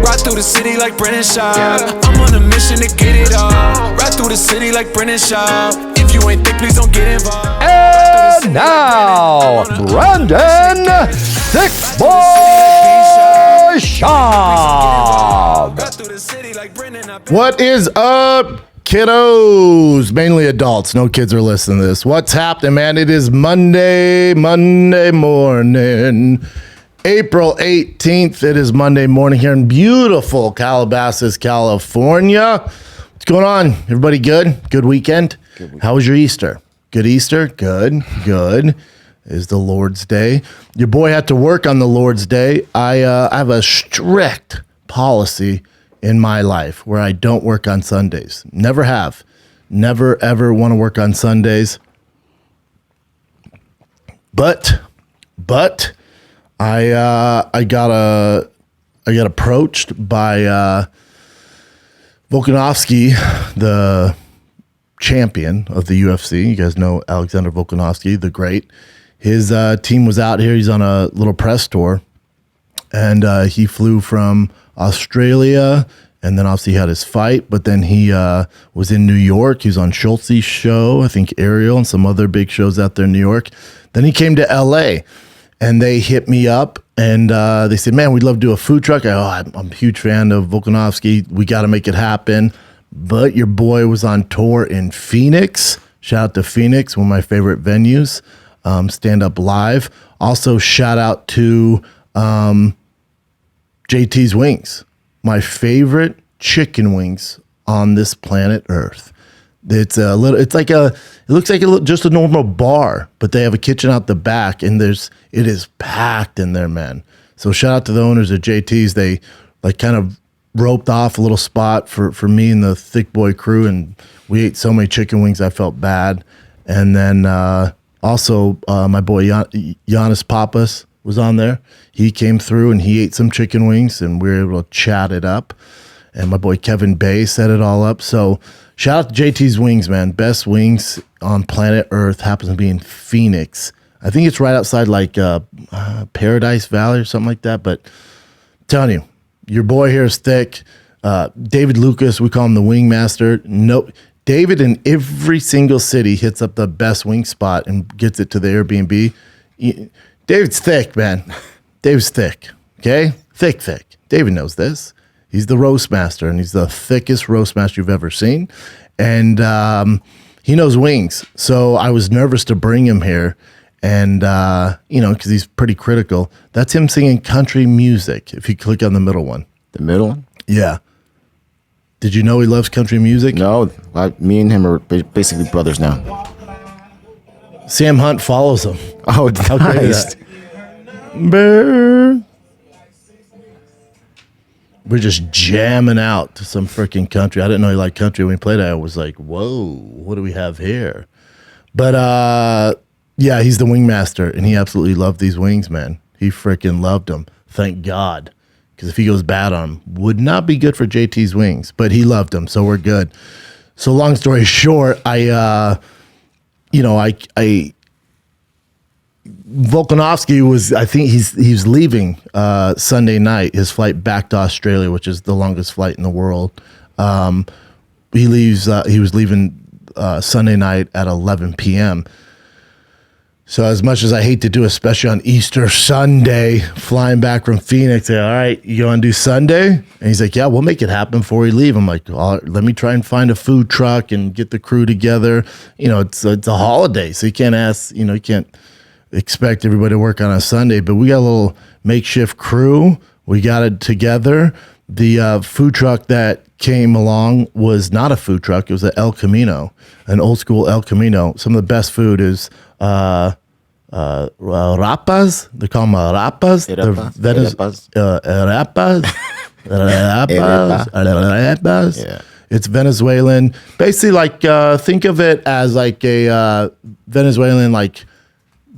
Ride through the city like Brennan Schaub. I'm on a mission to get it all. Ride through the city like Brennan Schaub. If you ain't thick, please don't get involved. And now, Brandon Thick Boy Schaub. What is up, kiddos? Mainly adults. No kids are listening to this. What's happening, man? It is Monday morning. April 18th. It is Monday morning here in beautiful Calabasas, California. What's going on? Everybody good? Good weekend? How was your Easter? Good Easter? Good. Is the Lord's Day. Your boy had to work on the Lord's Day. I have a strict policy in my life where I don't work on Sundays. Never have. Never, ever want to work on Sundays. But I got approached by Volkanovski, the champion of the UFC. You guys know Alexander Volkanovski, the great. His team was out here. He's on a little press tour, and he flew from Australia, and then obviously had his fight. But then he was in New York. He was on Schultz's show, I think Ariel, and some other big shows out there in New York. Then he came to LA. And they hit me up and they said, man, we'd love to do a food truck. I'm a huge fan of Volkanovski. We got to make it happen. But your boy was on tour in Phoenix. Shout out to Phoenix, one of my favorite venues. Stand Up Live. Also, shout out to JT's Wings, my favorite chicken wings on this planet Earth. It looks like just a normal bar, but they have a kitchen out the back, and it is packed in there, man. So shout out to the owners of JT's. They kind of roped off a little spot for me and the Thick Boy crew, and we ate so many chicken wings I felt bad. And then also my boy Giannis Papas was on there. He came through and he ate some chicken wings, and we were able to chat it up. And my boy Kevin Bay set it all up. So shout out to JT's Wings, man. Best wings on planet Earth. Happens to be in Phoenix. I think it's right outside Paradise Valley or something like that. But I'm telling you, your boy here is thick. David Lucas, we call him the Wing Master. No, David in every single city hits up the best wing spot and gets it to the Airbnb. David's thick, man. David's thick. Okay? Thick. David knows this. He's the roast master, and he's the thickest roast master you've ever seen. And he knows wings. So I was nervous to bring him here. And, because he's pretty critical. That's him singing country music, if you click on the middle one. The middle one? Yeah. Did you know he loves country music? No. Me and him are basically brothers now. Sam Hunt follows him. Oh, nice. We're just jamming out to some freaking country. I didn't know he liked country when he played it. I was like, whoa, what do we have here? But, yeah, he's the wing master, and he absolutely loved these wings, man. He freaking loved them. Thank God. Because if he goes bad on them, would not be good for JT's Wings. But he loved them, so we're good. So long story short, Volkanovski I think he's leaving Sunday night. His flight back to Australia, which is the longest flight in the world. He was leaving Sunday night at 11 p.m. So as much as I hate to do, especially on Easter Sunday, flying back from Phoenix, all right, you going to do Sunday? And he's like, yeah, we'll make it happen before we leave. I'm like, let me try and find a food truck and get the crew together. It's a holiday, so you can't you can't expect everybody to work on a Sunday, but we got a little makeshift crew. We got it together. The food truck that came along was not a food truck. It was an El Camino, an old school El Camino. Some of the best food is rapas. They call them rapas. Rapas. Yeah. It's Venezuelan. Basically, think of it as like a Venezuelan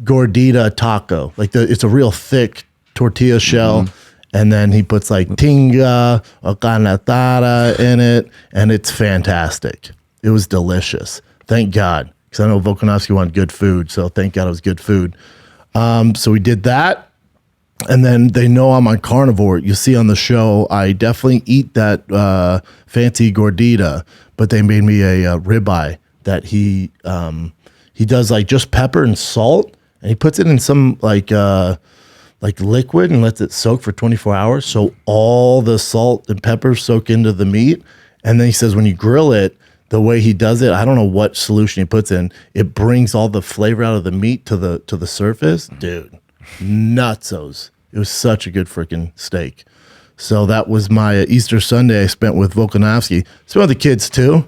gordita taco. It's a real thick tortilla shell, and then he puts tinga or canatada in it, and it's fantastic. It was delicious. Thank God, because I know Volkanovski wanted good food, so thank God it was good food. So we did that. And then they know I'm on carnivore. You see on the show, I definitely eat that fancy gordita, but they made me a ribeye that he does like just pepper and salt, and he puts it in some like liquid and lets it soak for 24 hours. So all the salt and pepper soak into the meat. And then he says when you grill it, the way he does it, I don't know what solution he puts in, it brings all the flavor out of the meat to the surface. Dude, nutsos. It was such a good freaking steak. So that was my Easter Sunday I spent with Volkanovski. Spent with the kids too.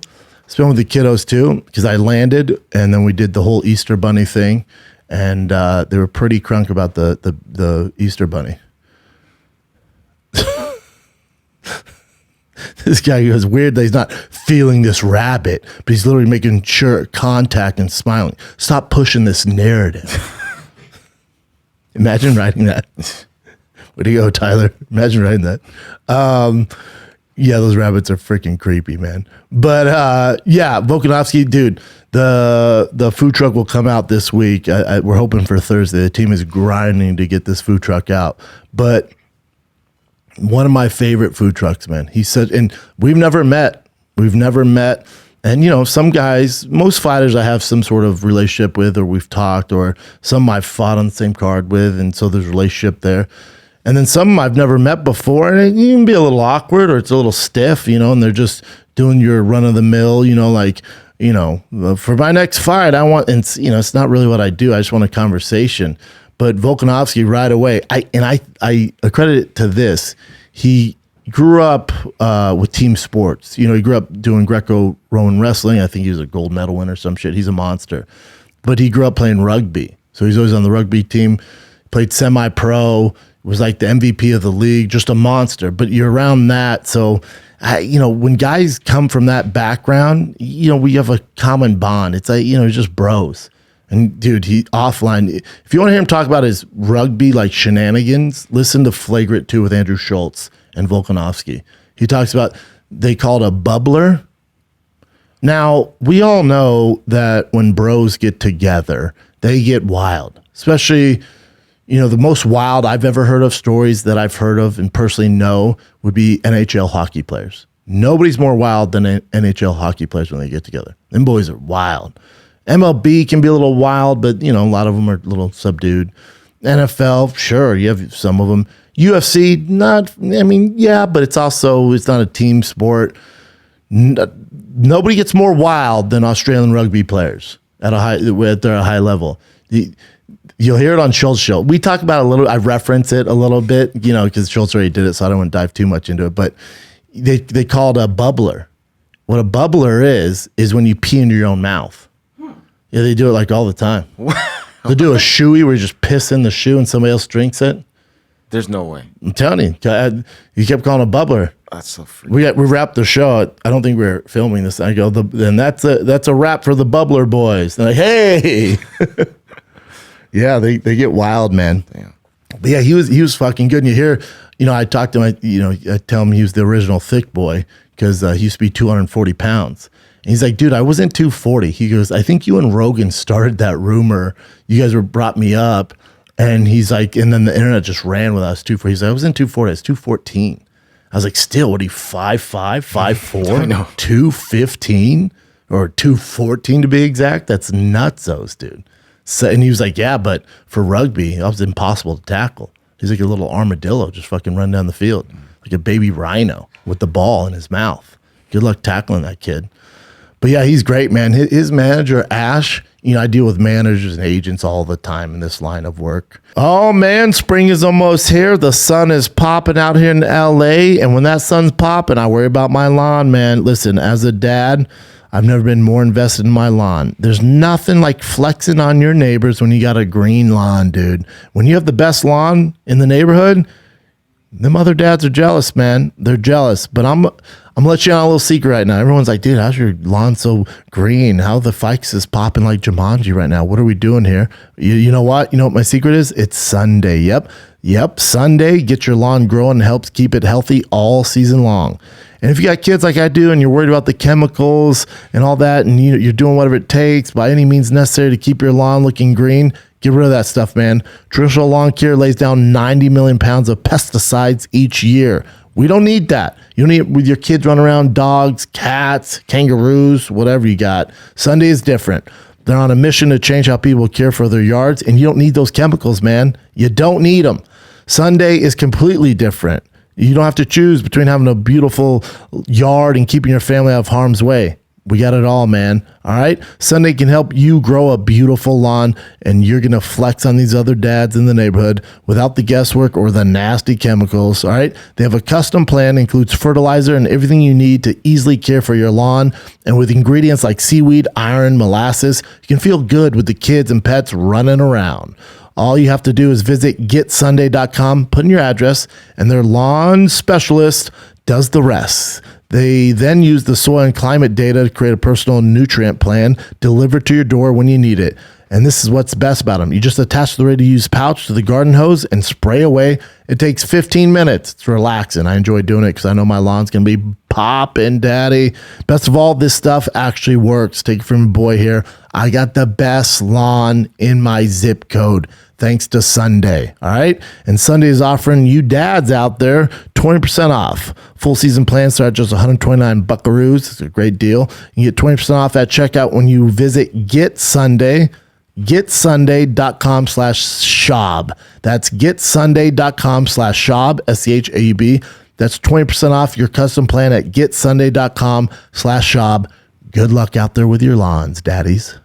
Spent with the kiddos too, because I landed and then we did the whole Easter bunny thing. And they were pretty crunk about the Easter bunny. This guy goes, weird that he's not feeling this rabbit, but he's literally making sure contact and smiling. Stop pushing this narrative. Imagine writing that. Where'd you go, Tyler? Imagine writing that. Yeah, those rabbits are freaking creepy, man. But yeah, Volkanovski, dude, the food truck will come out this week. We're hoping for Thursday. The team is grinding to get this food truck out. But one of my favorite food trucks, man. He said, and we've never met. And, you know, some guys, most fighters I have some sort of relationship with, or we've talked, or some I've fought on the same card with. And so there's a relationship there. And then some I've never met before, and it can be a little awkward or it's a little stiff, you know, and they're just doing your run of the mill, you know, like, you know, for my next fight, I want, and you know, it's not really what I do. I just want a conversation. But Volkanovski right away, I accredit it to this. He grew up with team sports. You know, he grew up doing Greco-Roman wrestling. I think he was a gold medal winner or some shit. He's a monster. But he grew up playing rugby. So he's always on the rugby team, played semi-pro, was like the MVP of the league, just a monster. But you're around that. So, you know, when guys come from that background, you know, we have a common bond. It's like, you know, just bros. And dude, he offline. If you want to hear him talk about his rugby like shenanigans, listen to Flagrant 2 with Andrew Schultz and Volkanovski. He talks about, they call it a bubbler. Now, we all know that when bros get together, they get wild. Especially, you know, the most wild I've ever heard of, stories that I've heard of and personally know, would be NHL hockey players. Nobody's more wild than NHL hockey players when they get together. Them boys are wild. MLB can be a little wild, but, you know, a lot of them are a little subdued. NFL, sure, you have some of them. UFC, not, I mean, yeah, but it's also, it's not a team sport. Nobody gets more wild than Australian rugby players at a high level. You'll hear it on Schultz's show. We talk about it a little, I reference it a little bit, you know, because Schultz already did it, so I don't want to dive too much into it, but they call it a bubbler. What a bubbler is when you pee into your own mouth. Yeah, they do it like all the time. They do a shoey where you just piss in the shoe and somebody else drinks it. There's no way. I'm telling you, you kept calling it a bubbler. That's so freaky. We wrapped the show. I don't think we're filming this. I go, and that's a wrap for the bubbler boys. They're like, hey, yeah, they get wild, man. Damn. But yeah, he was fucking good. And you hear, you know, I talked to him. You know, I tell him he was the original thick boy because he used to be 240 pounds. And he's like, dude, I wasn't 240. He goes, I think you and Rogan started that rumor. You guys brought me up. And he's like, and then the internet just ran with us, 240. He's like, I wasn't 240, I was 214. I was like, still, what are you, 5'5", 5'4", I know. 215? Or 214 to be exact? That's nutsos, dude. So, and he was like, yeah, but for rugby, that was impossible to tackle. He's like a little armadillo, just fucking run down the field. Like a baby rhino with the ball in his mouth. Good luck tackling that kid. But yeah, he's great, man. His manager, Ash, you know, I deal with managers and agents all the time in this line of work. Oh, man, spring is almost here. The sun is popping out here in L.A., and when that sun's popping, I worry about my lawn, man. Listen, as a dad, I've never been more invested in my lawn. There's nothing like flexing on your neighbors when you got a green lawn, dude. When you have the best lawn in the neighborhood, them other dads are jealous, man. They're jealous. But I'm gonna let you on a little secret right now. Everyone's like, dude, how's your lawn so green? How the fikes is popping like Jumanji right now? What are we doing here? You know what? You know what my secret is? It's Sunday. Yep. Yep, Sunday, get your lawn growing and helps keep it healthy all season long. And if you got kids like I do and you're worried about the chemicals and all that, and you're doing whatever it takes by any means necessary to keep your lawn looking green, get rid of that stuff, man. Traditional lawn care lays down 90 million pounds of pesticides each year. We don't need that. You don't need it with your kids running around, dogs, cats, kangaroos, whatever you got. Sunday is different. They're on a mission to change how people care for their yards, and you don't need those chemicals, man. You don't need them. Sunday is completely different. You don't have to choose between having a beautiful yard and keeping your family out of harm's way. We got it all, man. All right. Sunday can help you grow a beautiful lawn, and you're going to flex on these other dads in the neighborhood without the guesswork or the nasty chemicals. All right. They have a custom plan that includes fertilizer and everything you need to easily care for your lawn. And with ingredients like seaweed, iron, molasses, you can feel good with the kids and pets running around. All you have to do is visit getsunday.com, put in your address, and their lawn specialist does the rest. They then use the soil and climate data to create a personal nutrient plan delivered to your door when you need it. And this is what's best about them. You just attach the ready-to-use pouch to the garden hose and spray away. It takes 15 minutes. It's relaxing. I enjoy doing it because I know my lawn's going to be popping, daddy. Best of all, this stuff actually works. Take it from a boy here. I got the best lawn in my zip code, thanks to Sunday. All right. And Sunday is offering you dads out there 20% off. Full season plans start at just 129 buckaroos. It's a great deal. You get 20% off at checkout when you visit getsunday.com/Schaub. That's getsunday.com/Schaub, Schaub. That's 20% off your custom plan at getsunday.com/Schaub. Good luck out there with your lawns, daddies.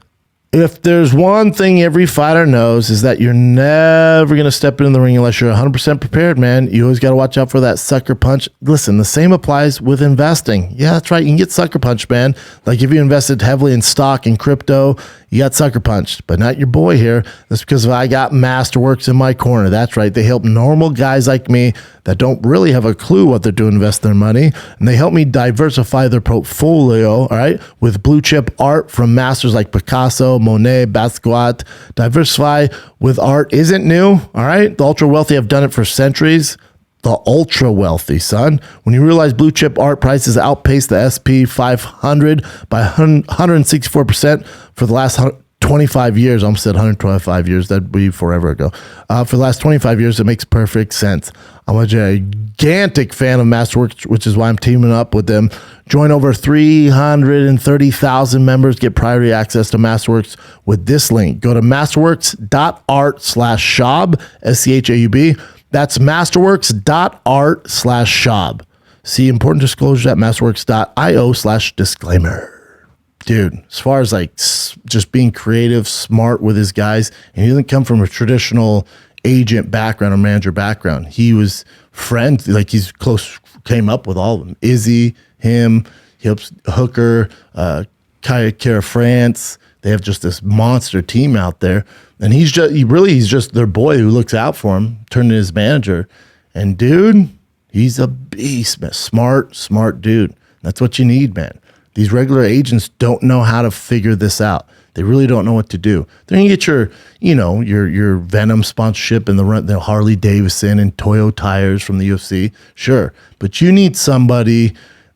If there's one thing every fighter knows is that you're never going to step into the ring unless you're 100% prepared, man. You always got to watch out for that sucker punch. Listen, the same applies with investing. Yeah, that's right. You can get sucker punched, man. Like if you invested heavily in stock and crypto, you got sucker punched, but not your boy here. That's because I got Masterworks in my corner. That's right. They help normal guys like me that don't really have a clue what they're doing to invest their money. And they help me diversify their portfolio, all right, with blue chip art from masters like Picasso, Monet, Basquiat. Diversify with art isn't new, all right? The ultra wealthy have done it for centuries. The ultra wealthy, son. When you realize blue chip art prices outpace the SP 500 by 164% for the last 25 years. I almost said 125 years. That'd be forever ago. For the last 25 years, it makes perfect sense. I'm a gigantic fan of Masterworks, which is why I'm teaming up with them. Join over 330,000 members. Get priority access to Masterworks with this link. Go to masterworks.art/Schaub, Schaub. That's masterworks.art/Schaub. See important disclosures at masterworks.io/disclaimer. Dude, as far as like just being creative, smart with his guys, and he doesn't come from a traditional agent background or manager background. He was friends, like he's close, came up with all of them. Izzy, him, he helps Hooker, Kaya Kara France. They have just this monster team out there. And he's just their boy who looks out for him, turned into his manager. And dude, he's a beast, man. Smart dude. That's what you need, man. These regular agents don't know how to figure this out. They really don't know what to do. They're gonna get your Venom sponsorship and the Harley Davidson and Toyo tires from the UFC, sure. But you need somebody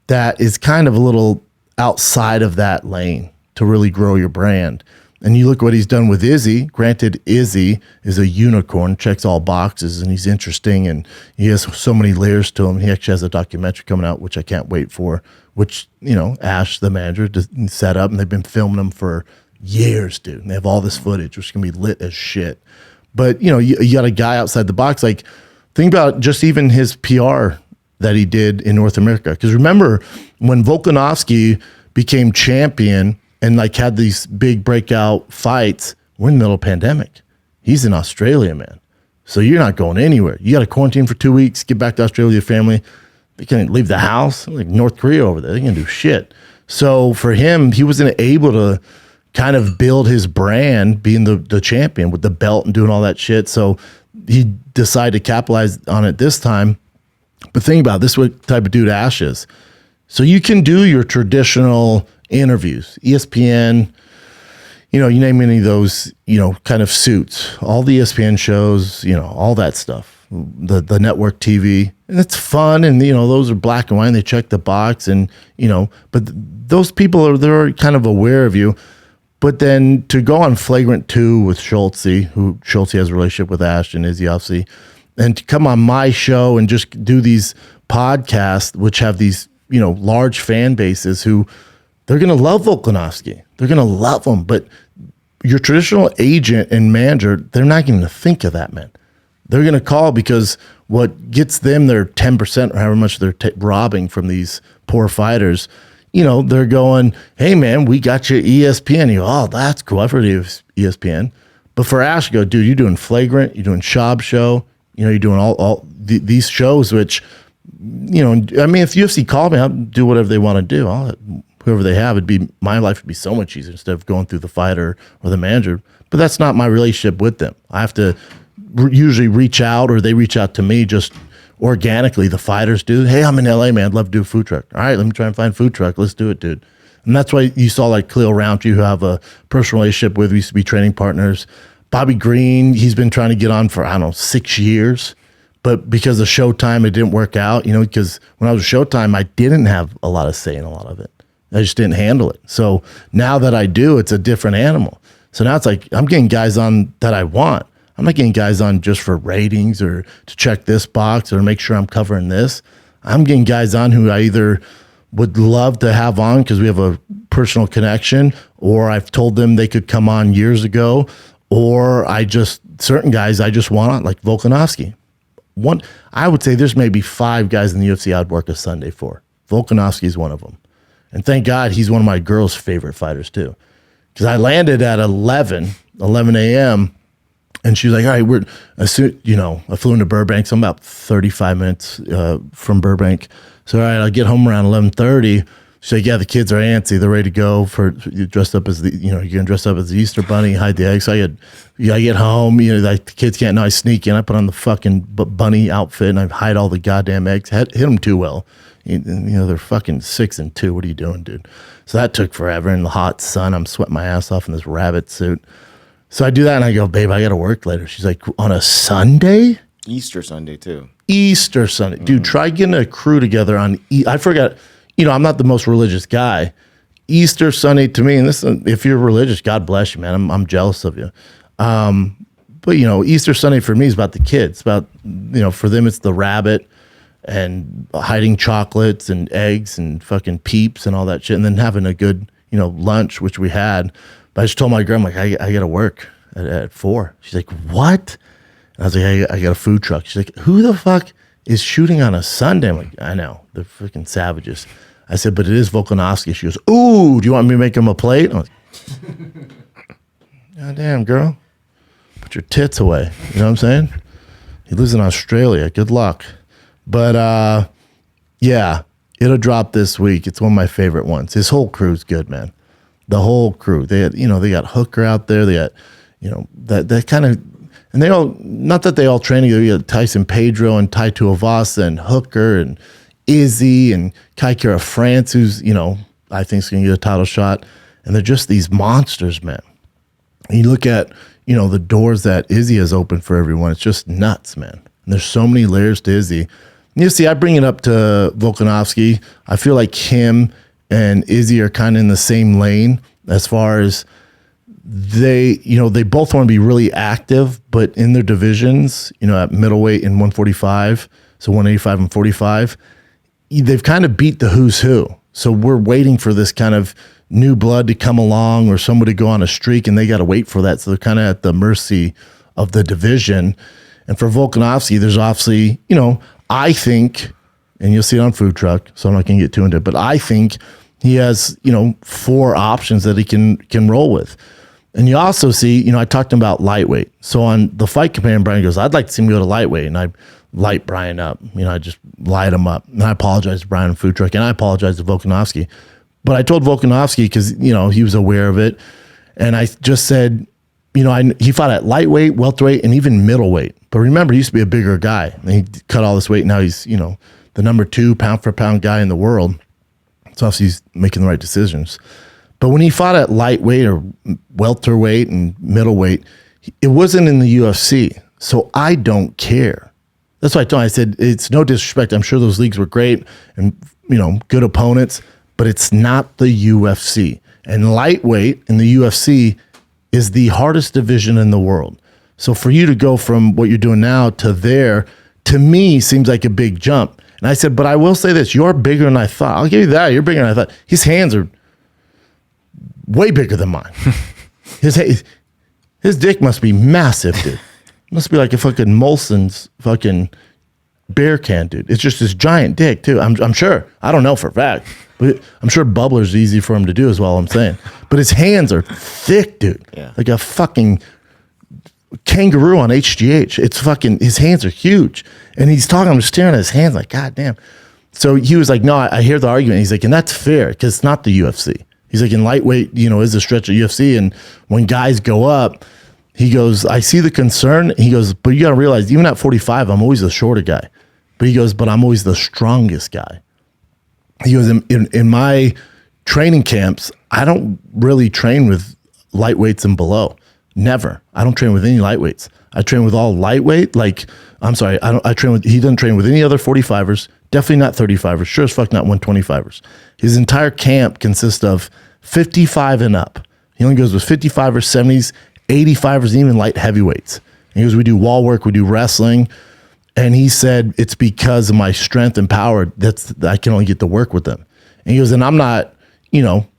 that is kind of a little outside of that lane to really grow your brand. And you look what he's done with Izzy. Granted, Izzy is a unicorn, checks all boxes, and he's interesting, and he has so many layers to him. He actually has a documentary coming out, which I can't wait for, which, Ash, the manager, set up, and they've been filming them for years, dude. And they have all this footage, which is going to be lit as shit. But, you got a guy outside the box. Like, think about just even his PR that he did in North America. Because remember, when Volkanovski became champion and like had these big breakout fights, we're in the middle of a pandemic. He's in Australia, man. So you're not going anywhere. You got to quarantine for 2 weeks, get back to Australia with your family. They can't leave the house. Like North Korea over there, they can't do shit. So for him, he wasn't able to kind of build his brand being the champion with the belt and doing all that shit. So he decided to capitalize on it this time. But think about it, this is what type of dude Ash is. So you can do your traditional interviews, ESPN, you name any of those, kind of suits, all the ESPN shows, all that stuff. the network TV, and it's fun, and those are black and white, and they check the box, and but those people they're kind of aware of you. But then to go on Flagrant 2 with Schultze, who Schultze has a relationship with Ashton, Izzy obviously, and to come on my show and just do these podcasts, which have these large fan bases who they're going to love Volkanovski, they're going to love him, but your traditional agent and manager, they're not going to think of that, man. They're going to call because what gets them their 10% or however much they're robbing from these poor fighters, they're going, hey, man, we got you ESPN. You go, oh, that's cool. I've heard of ESPN. But for Ash, you go, dude, you're doing Flagrant, you're doing Schaub show, you're doing all these shows, which, if UFC called me, I'll do whatever they want to do. Whoever they have, my life would be so much easier instead of going through the fighter or the manager. But that's not my relationship with them. I have to usually reach out, or they reach out to me just organically. The fighters do. Hey, I'm in LA, man. I'd love to do a food truck. All right, let me try and find a food truck. Let's do it, dude. And that's why you saw like Khalil Roundtree, who I have a personal relationship with. We used to be training partners. Bobby Green, he's been trying to get on for, 6 years. But because of Showtime, it didn't work out, because when I was with Showtime, I didn't have a lot of say in a lot of it. I just didn't handle it. So now that I do, it's a different animal. So now it's like I'm getting guys on that I want. I'm not getting guys on just for ratings or to check this box or make sure I'm covering this. I'm getting guys on who I either would love to have on because we have a personal connection, or I've told them they could come on years ago, or certain guys I just want on, like Volkanovski. I would say there's maybe 5 guys in the UFC I'd work a Sunday for. Volkanovski is one of them. And thank God he's one of my girl's favorite fighters too. Because I landed at 11 a.m., and she was like, all right, I flew into Burbank, so I'm about 35 minutes from Burbank. So, all right, I'll get home around 11:30. She's like, yeah, the kids are antsy. They're ready to go you're dressed up as you're going to dress up as the Easter Bunny, hide the eggs. So I get home, like the kids can't know I sneak in. I put on the fucking bunny outfit, and I hide all the goddamn eggs. Hit them too well. They're fucking 6 and 2. What are you doing, dude? So that took forever in the hot sun. I'm sweating my ass off in this rabbit suit. So I do that, and I go, babe, I got to work later. She's like, on a Sunday? Easter Sunday, too. Easter Sunday. Dude, try getting a crew together on, I forgot, I'm not the most religious guy. Easter Sunday to me, and this, if you're religious, God bless you, man. I'm jealous of you. But, Easter Sunday for me is about the kids. About, for them, it's the rabbit and hiding chocolates and eggs and fucking Peeps and all that shit, and then having a good, lunch, which we had. But I just told my girl, I'm like, I got to work at 4. She's like, what? And I was like, I got a food truck. She's like, who the fuck is shooting on a Sunday? I'm like, I know. They're freaking savages. I said, but it is Volkanovski. She goes, ooh, do you want me to make him a plate? I'm like, God damn, girl. Put your tits away. You know what I'm saying? He lives in Australia. Good luck. But, yeah, it'll drop this week. It's one of my favorite ones. His whole crew's good, man. The whole crew. They had, they got Hooker out there. They got, that kind of, and they all, not that they all train together. You got Tyson Pedro and Tai Tuivasa and Hooker and Izzy and Kai Kara France, who's, I think is going to get a title shot. And they're just these monsters, man. And you look at, the doors that Izzy has opened for everyone. It's just nuts, man. And there's so many layers to Izzy. And see, I bring it up to Volkanovski. I feel like him and Izzy are kind of in the same lane as far as they both want to be really active, but in their divisions, at middleweight and 145, so 185 and 45, they've kind of beat the who's who. So we're waiting for this kind of new blood to come along or somebody to go on a streak, and they got to wait for that. So they're kind of at the mercy of the division. And for Volkanovski, there's obviously, I think, and you'll see it on Food Truck, so I'm not going to get too into it, but I think he has, 4 options that he can roll with. And you also see, I talked to him about lightweight. So on the Fight Companion, Brian goes, I'd like to see him go to lightweight. And I light Brian up. I just light him up. And I apologize to Brian and Food Truck, and I apologize to Volkanovski. But I told Volkanovski because, he was aware of it. And I just said, he fought at lightweight, welterweight, and even middleweight. But remember, he used to be a bigger guy. And he cut all this weight. Now he's, the number 2 pound for pound guy in the world. So obviously he's making the right decisions. But when he fought at lightweight or welterweight and middleweight, it wasn't in the UFC. So I don't care. That's why I told him, I said, it's no disrespect. I'm sure those leagues were great and, good opponents, but it's not the UFC. And lightweight in the UFC is the hardest division in the world. So for you to go from what you're doing now to there, to me, seems like a big jump. And I said, but I will say this, you're bigger than I thought. I'll give you that. You're bigger than I thought. His hands are way bigger than mine. His dick must be massive, dude. Must be like a fucking Molson's fucking beer can, dude. It's just this giant dick, too. I'm sure. I don't know for a fact. But I'm sure bubbler's easy for him to do, is all I'm saying. But his hands are thick, dude. Yeah. Like a fucking kangaroo on HGH. It's fucking, his hands are huge. And he's talking, I'm just staring at his hands like, God damn. So he was like, no, I hear the argument. He's like, and that's fair because it's not the UFC. He's like, in lightweight, is a stretch of UFC. And when guys go up, he goes, I see the concern. He goes, but you got to realize, even at 45, I'm always the shorter guy. But he goes, but I'm always the strongest guy. He goes, in my training camps, I don't really train with lightweights and below. Never. I don't train with any lightweights. I train with all lightweight. He doesn't train with any other 45ers. Definitely not 35ers. Sure as fuck not 125ers. His entire camp consists of 55 and up. He only goes with 55ers, 70s, 85ers, and even light heavyweights. And he goes, we do wall work, we do wrestling. And he said, it's because of my strength and power I can only get to work with them. And he goes, and I'm not,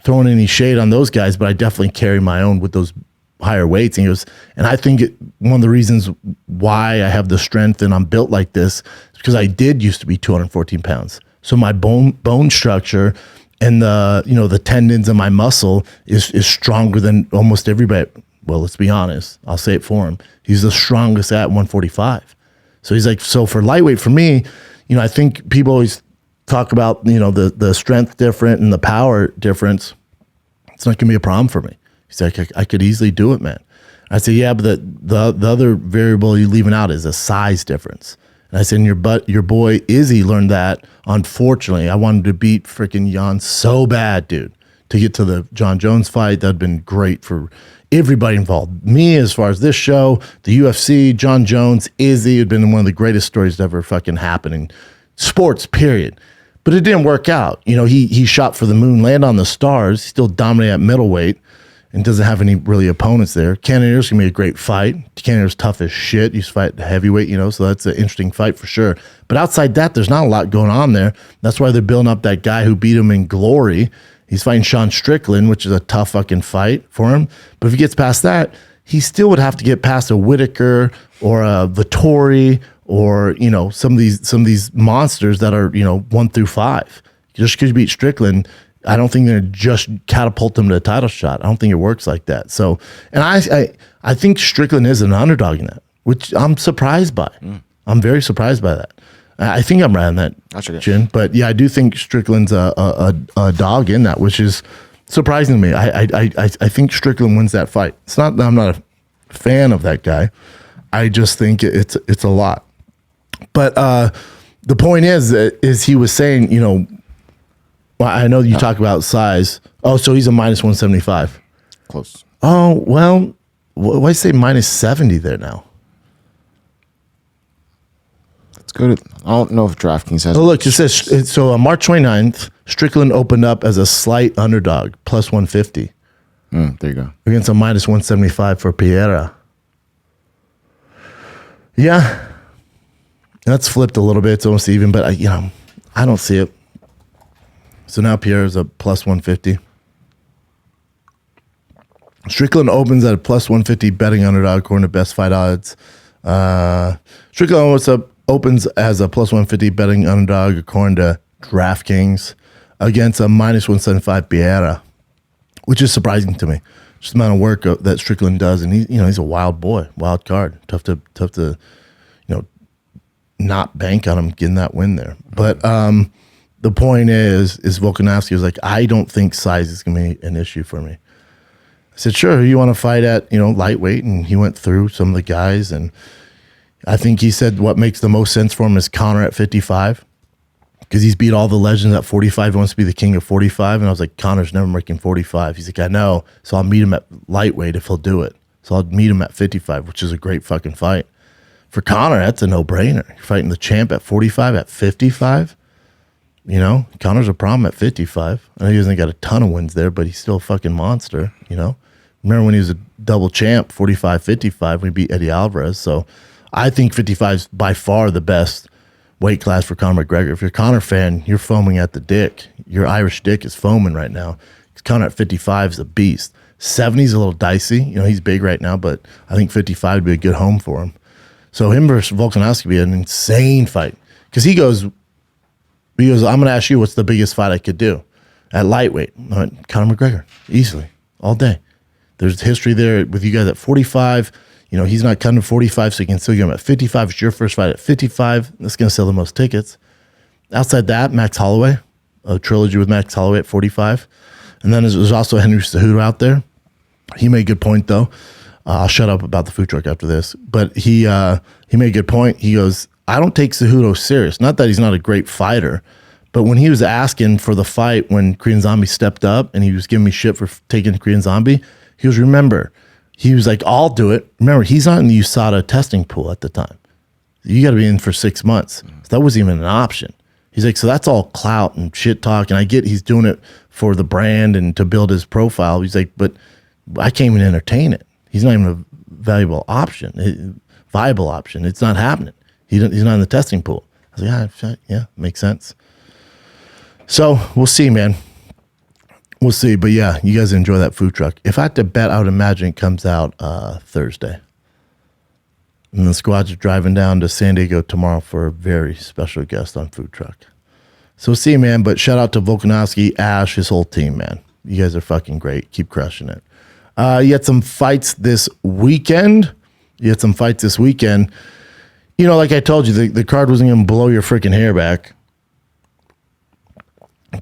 throwing any shade on those guys, but I definitely carry my own with those higher weights. And he goes, and I think one of the reasons why I have the strength and I'm built like this is because I did used to be 214 pounds. So my bone structure and the tendons and my muscle is stronger than almost everybody. Well, let's be honest. I'll say it for him. He's the strongest at 145. So he's like, so for lightweight, for me, I think people always talk about, the strength different and the power difference. It's not going to be a problem for me. He's like, I could easily do it, man. I said, yeah, but the other variable you're leaving out is a size difference. And I said, your boy Izzy learned that. Unfortunately, I wanted to beat freaking Jon so bad, dude, to get to the Jon Jones fight. That'd been great for everybody involved. Me, as far as this show, the UFC, Jon Jones, Izzy, had been one of the greatest stories to ever fucking happen in sports, period. But it didn't work out. He shot for the moon, landed on the stars, still dominated at middleweight, and doesn't have any really opponents there. Cannonier's gonna be a great fight. Cannonier's tough as shit. He's fight heavyweight, so that's an interesting fight for sure. But outside that, there's not a lot going on there. That's why they're building up that guy who beat him in Glory. He's fighting Sean Strickland, which is a tough fucking fight for him. But if he gets past that, he still would have to get past a Whitaker or a Vittori or some of these monsters that are 1 through 5. Just because you beat Strickland, I don't think they're just catapult him to a title shot. I don't think it works like that. So, and I think Strickland is an underdog in that, which I'm surprised by. I'm very surprised by that. I think I'm right on that, Jin. But yeah, I do think Strickland's a dog in that, which is surprising to me. I think Strickland wins that fight. It's not that I'm not a fan of that guy. I just think it's a lot. But the point is he was saying, well, I know you talk about size. Oh, so he's a minus 175. Close. Oh, well, why say minus 70 there now? Let's go to, I don't know if DraftKings has. Oh, look, it says, so on March 29th, Strickland opened up as a slight underdog, plus 150. There you go. Against a minus 175 for Piera. Yeah. That's flipped a little bit. It's almost even, but I don't see it. So now Pierre's a plus 150. Strickland opens at a plus 150 betting underdog according to Best Fight Odds. Strickland opens as a plus 150 betting underdog according to DraftKings against a minus 175 Piera, which is surprising to me. Just the amount of work that Strickland does, and he's a wild boy, wild card. Tough to not bank on him getting that win there. But the point is Volkanovski was like, I don't think size is going to be an issue for me. I said, sure, you want to fight at, lightweight? And he went through some of the guys. And I think he said what makes the most sense for him is Conor at 55. Because he's beat all the legends at 45. He wants to be the king of 45. And I was like, Conor's never making 45. He's like, I know. So I'll meet him at lightweight if he'll do it. So I'll meet him at 55, which is a great fucking fight. For Conor, that's a no-brainer. You're fighting the champ at 45, at 55. You know, Conor's a problem at 55. I know he hasn't got a ton of wins there, but he's still a fucking monster, you know. Remember when he was a double champ, 45, 55, when he beat Eddie Alvarez. So I think 55 is by far the best weight class for Conor McGregor. If you're a Conor fan, you're foaming at the dick. Your Irish dick is foaming right now. Conor at 55 is a beast. 70 is a little dicey. You know, he's big right now, but I think 55 would be a good home for him. So him versus Volkanovski would be an insane fight. Because he goes, I'm going to ask you what's the biggest fight I could do at lightweight. I went, Conor McGregor, easily, all day. There's history there with you guys at 45. You know, he's not cutting to 45, so you can still get him at 55. It's your first fight at 55. That's going to sell the most tickets. Outside that, Max Holloway, a trilogy with Max Holloway at 45. And then there's also Henry Cejudo out there. He made a good point, though. I'll shut up about the food truck after this. But he made a good point. He goes, I don't take Cejudo serious. Not that he's not a great fighter, but when he was asking for the fight when Korean Zombie stepped up and he was giving me shit for taking Korean Zombie, he goes, remember, he was like, I'll do it. Remember, he's not in the USADA testing pool at the time. You got to be in for 6 months. So that wasn't even an option. He's like, so that's all clout and shit talk. And I get he's doing it for the brand and to build his profile. He's like, but I can't even entertain it. He's not even a viable option. It's not happening. He's not in the testing pool. I was like, yeah, makes sense. So we'll see, man. We'll see. But yeah, you guys enjoy that food truck. If I had to bet, I would imagine it comes out Thursday. And the squad's driving down to San Diego tomorrow for a very special guest on food truck. So we'll see, man. But shout out to Volkanovski, Ash, his whole team, man. You guys are fucking great. Keep crushing it. You had some fights this weekend. You know, like I told you, the card wasn't going to blow your freaking hair back.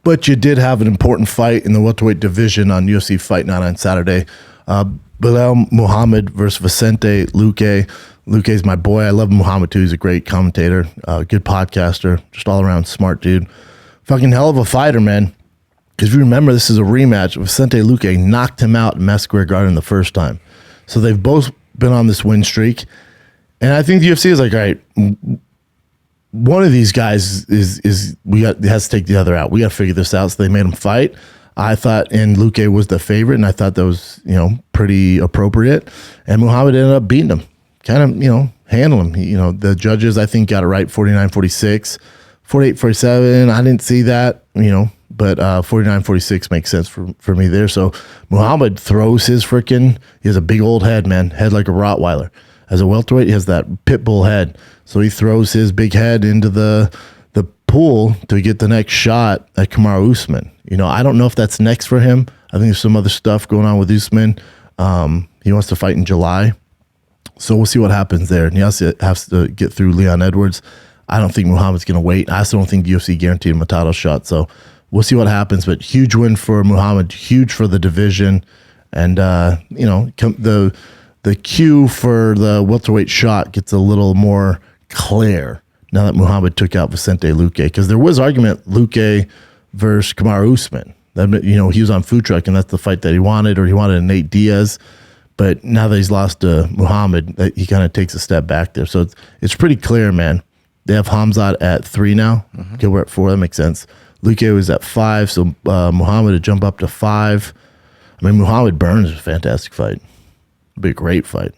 But you did have an important fight in the welterweight division on Ufc Fight Night on Saturday. Belal Muhammed versus Vicente Luque. Luque's my boy. I love Muhammad too. He's a great commentator, good podcaster, just all around smart dude. Fucking hell of a fighter, man. Because if you remember, this is a rematch. Vicente Luque knocked him out in Madison Square Garden the first time. So they've both been on this win streak. And I think the UFC is like, all right, one of these guys has to take the other out. We got to figure this out. So they made him fight. I thought, and Luque was the favorite, and I thought that was, you know, pretty appropriate. And Muhammad ended up beating him, kind of, you know, handling him. You know, the judges, I think, got it right, 49-46, 48-47. I didn't see that, you know, but 49-46 makes sense for me there. So Muhammad throws his freaking, he has a big old head, man, head like a Rottweiler. As a welterweight, he has that Pitbull head. So he throws his big head into the pool to get the next shot at Kamaru Usman. You know, I don't know if that's next for him. I think there's some other stuff going on with Usman. He wants to fight in July. So we'll see what happens there. And he has to get through Leon Edwards. I don't think Muhammad's going to wait. I also don't think the UFC guaranteed him a title shot. So we'll see what happens. But huge win for Muhammad, huge for the division. And, you know, the queue for the welterweight shot gets a little more clear now that Muhammad took out Vicente Luque. Because there was argument Luque versus Kamaru Usman. That, you know, he was on food truck, and that's the fight that he wanted, or he wanted a Nate Diaz. But now that he's lost to Muhammad, he kind of takes a step back there. So it's pretty clear, man. They have Hamzat at 3 now. Gilbert at 4. That makes sense. Luque was at 5, so Muhammad would jump up to 5. I mean, Muhammad Burns is a fantastic fight. It'd be a great fight.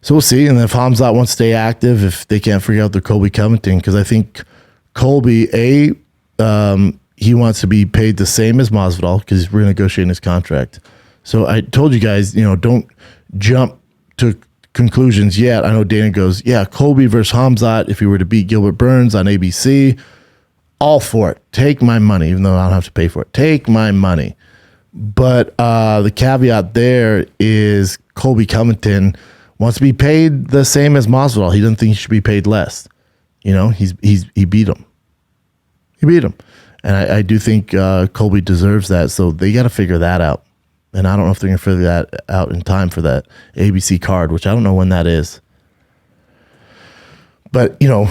So we'll see. And if Hamzat wants to stay active, if they can't figure out the Colby Covington, because I think Colby, he wants to be paid the same as Masvidal because he's renegotiating his contract. So I told you guys, you know, don't jump to conclusions yet. I know Dana goes, yeah, Colby versus Hamzat, if he were to beat Gilbert Burns on ABC, all for it. Take my money, even though I don't have to pay for it. Take my money. But the caveat there is Colby Covington wants to be paid the same as Masvidal. He doesn't think he should be paid less. You know, he beat him. He beat him. And I do think Colby deserves that. So they got to figure that out. And I don't know if they're going to figure that out in time for that ABC card, which I don't know when that is. But, you know,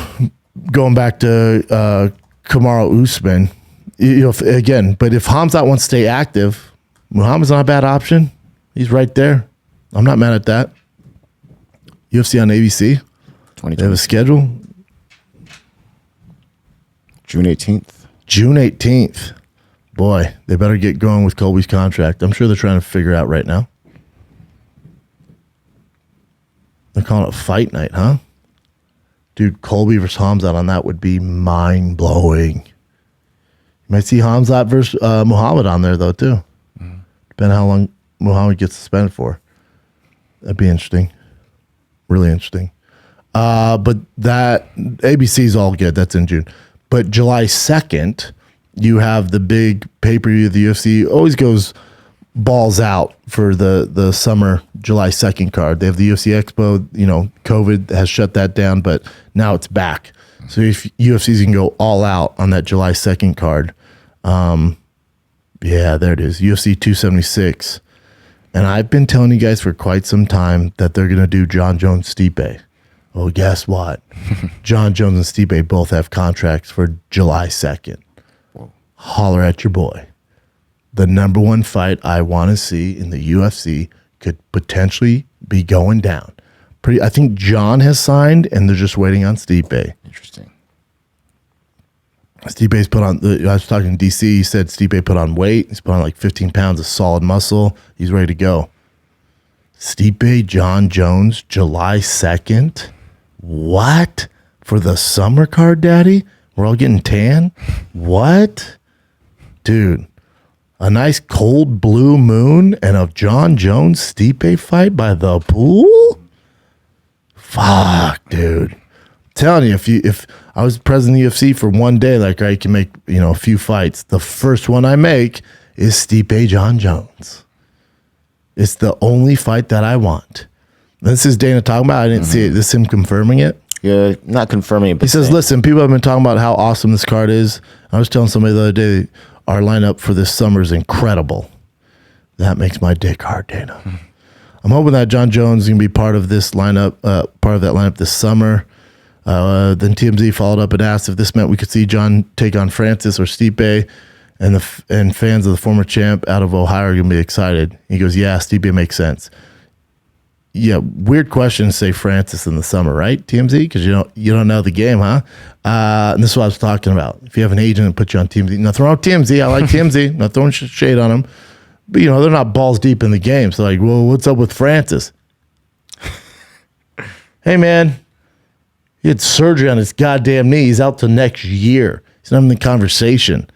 going back to Kamaru Usman, you know, again, but if Hamzat wants to stay active, Muhammad's not a bad option. He's right there. I'm not mad at that. UFC on ABC. 2020. They have a schedule. June 18th. June 18th. Boy, they better get going with Colby's contract. I'm sure they're trying to figure out right now. They're calling it Fight Night, huh? Dude, Colby versus Hamzat on that would be mind-blowing. You might see Hamzat versus Muhammad on there, though, too. Depending on how long Muhammad gets suspended for. That'd be interesting. Really interesting. But that ABC's all good. That's in June. But July 2nd, you have the big pay-per-view. The UFC always goes balls out for the summer July 2nd card. They have the UFC Expo. You know, COVID has shut that down, but now it's back. So if UFCs can go all out on that July 2nd card. Yeah, there it is. UFC 276. And I've been telling you guys for quite some time that they're going to do Jon Jones Stipe. Well, guess what? Jon Jones and Stipe both have contracts for July 2nd. Whoa. Holler at your boy. The number one fight I want to see in the UFC could potentially be going down. I think Jon has signed, and they're just waiting on Stipe. Interesting. Stipe's put on, I was talking to DC, he said Stipe put on weight. He's put on like 15 pounds of solid muscle. He's ready to go. Stipe, Jon Jones, July 2nd. What? For the summer card, Daddy? We're all getting tan? What? Dude, a nice cold blue moon and a Jon Jones Stipe fight by the pool? Fuck, dude. Telling you, if I was president of the UFC for one day, like I can make, a few fights. The first one I make is Stipe Jon Jones. It's the only fight that I want. This is Dana talking about. I didn't see it. This is him confirming it. Yeah, not confirming it. But he says, listen, people have been talking about how awesome this card is. I was telling somebody the other day, our lineup for this summer is incredible. That makes my dick hard, Dana. I'm hoping that Jon Jones is going to be part of this lineup, part of that lineup this summer. Then TMZ followed up and asked if this meant we could see Jon take on Francis or Stipe, and fans of the former champ out of Ohio are going to be excited. He goes, yeah, Stipe makes sense. Yeah, weird question to say Francis in the summer, right, TMZ? Because you don't know the game, huh? And this is what I was talking about. If you have an agent that puts you on TMZ, nothing wrong with TMZ. I like TMZ. Not throwing shade on them. But, they're not balls deep in the game. So, like, well, what's up with Francis? Hey, man. He had surgery on his goddamn knee. He's out till next year. He's not in the conversation.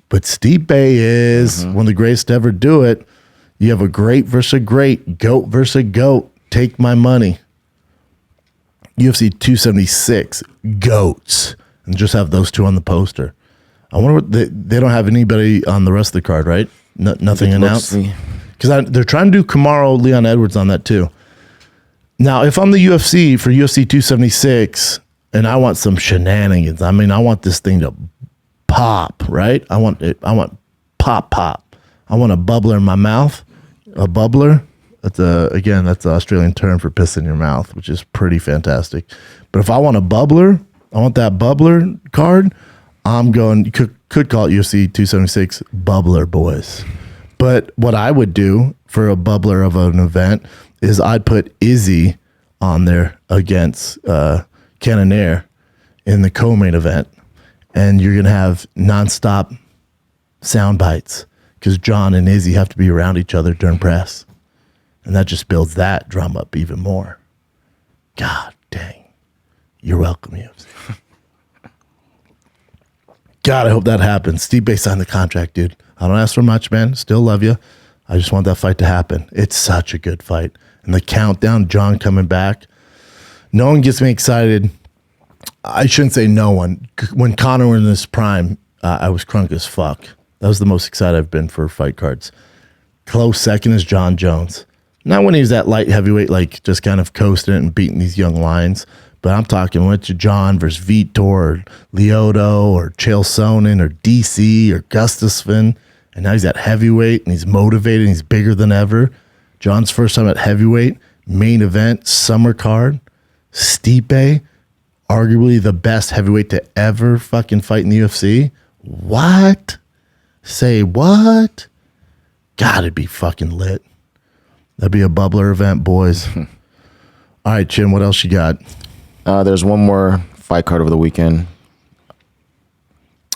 But Stipe is one of the greatest to ever do it. You have a great versus a great, GOAT versus a GOAT. Take my money. UFC 276, GOATs. And just have those two on the poster. I wonder what they don't have anybody on the rest of the card, right? Nothing announced? Because they're trying to do Kamaru Leon Edwards on that too. Now, if I'm the UFC for UFC 276 and I want some shenanigans, I want this thing to pop, right? I want pop. I want a bubbler in my mouth. A bubbler, that's an Australian term for piss in your mouth, which is pretty fantastic. But if I want a bubbler, I want that bubbler card, I'm going, you could call it UFC 276 bubbler, boys. But what I would do for a bubbler of an event is I'd put Izzy on there against Cannonier in the co-main event. And you're going to have nonstop sound bites because John and Izzy have to be around each other during press. And that just builds that drum up even more. God dang. You're welcome, UFC. God, I hope that happens. Stipe signed the contract, dude. I don't ask for much, man. Still love you. I just want that fight to happen. It's such a good fight. And the countdown, John coming back. No one gets me excited. I shouldn't say no one. When Conor was in his prime, I was crunk as fuck. That was the most excited I've been for fight cards. Close second is Jon Jones. Not when he was at light heavyweight, like just kind of coasting it and beating these young lions. But I'm talking went to John versus Vitor or Lyoto or Chael Sonnen or DC or Gustafsson. And now he's at heavyweight and he's motivated and he's bigger than ever. John's first time at heavyweight, main event, summer card. Stipe, arguably the best heavyweight to ever fucking fight in the UFC. What? Say what? God, it'd be fucking lit. That'd be a bubbler event, boys. All right, Chin, what else you got? There's one more fight card over the weekend.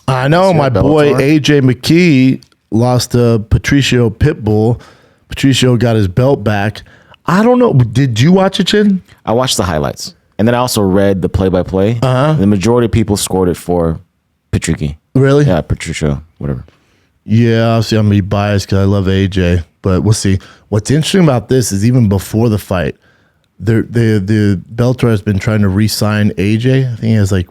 I know my boy AJ McKee lost to Patricio Pitbull. Patricio got his belt back. I don't know. Did you watch it, Chin? I watched the highlights. And then I also read the play-by-play. The majority of people scored it for Patricky. Really? Yeah, Patricio, whatever. Yeah, obviously I'm going to be biased because I love AJ. But we'll see. What's interesting about this is even before the fight, the Bellator has been trying to re-sign AJ. I think he has like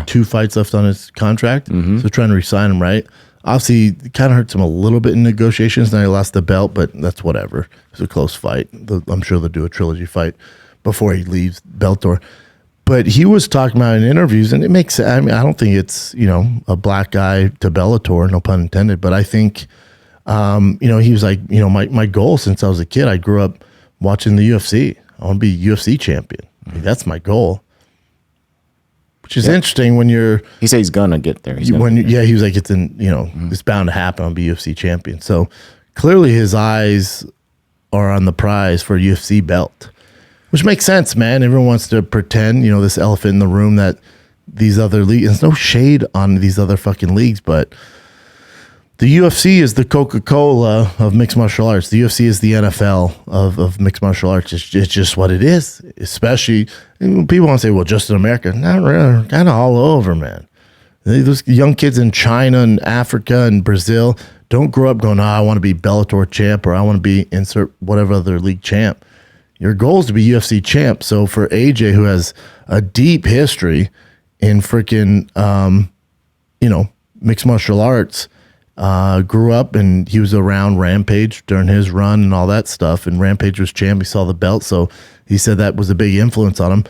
2 fights left on his contract. So they're trying to re-sign him, right? Obviously, it kind of hurts him a little bit in negotiations. Now he lost the belt, but that's whatever. It's a close fight. I'm sure they'll do a trilogy fight before he leaves Bellator. But he was talking about in interviews, and it makes sense. I mean, I don't think it's, a black guy to Bellator, no pun intended. But I think, he was like, my goal since I was a kid, I grew up watching the UFC. I want to be UFC champion. Like, that's my goal. Which is interesting when you're... He said he's going to get there. He was like, it's it's bound to happen. I'll be UFC champion. So clearly his eyes are on the prize for a UFC belt. Which makes sense, man. Everyone wants to pretend, this elephant in the room that these other leagues... There's no shade on these other fucking leagues, but the UFC is the Coca-Cola of mixed martial arts. The UFC is the NFL of mixed martial arts. It's just what it is. Especially, people want to say, well, just in America. Not really. Kind of all over, man. Those young kids in China and Africa and Brazil don't grow up going, I want to be Bellator champ or I want to be insert whatever other league champ. Your goal is to be UFC champ. So for AJ, who has a deep history in freaking, mixed martial arts, grew up and he was around Rampage during his run and all that stuff. And Rampage was champ. He saw the belt. So he said that was a big influence on him.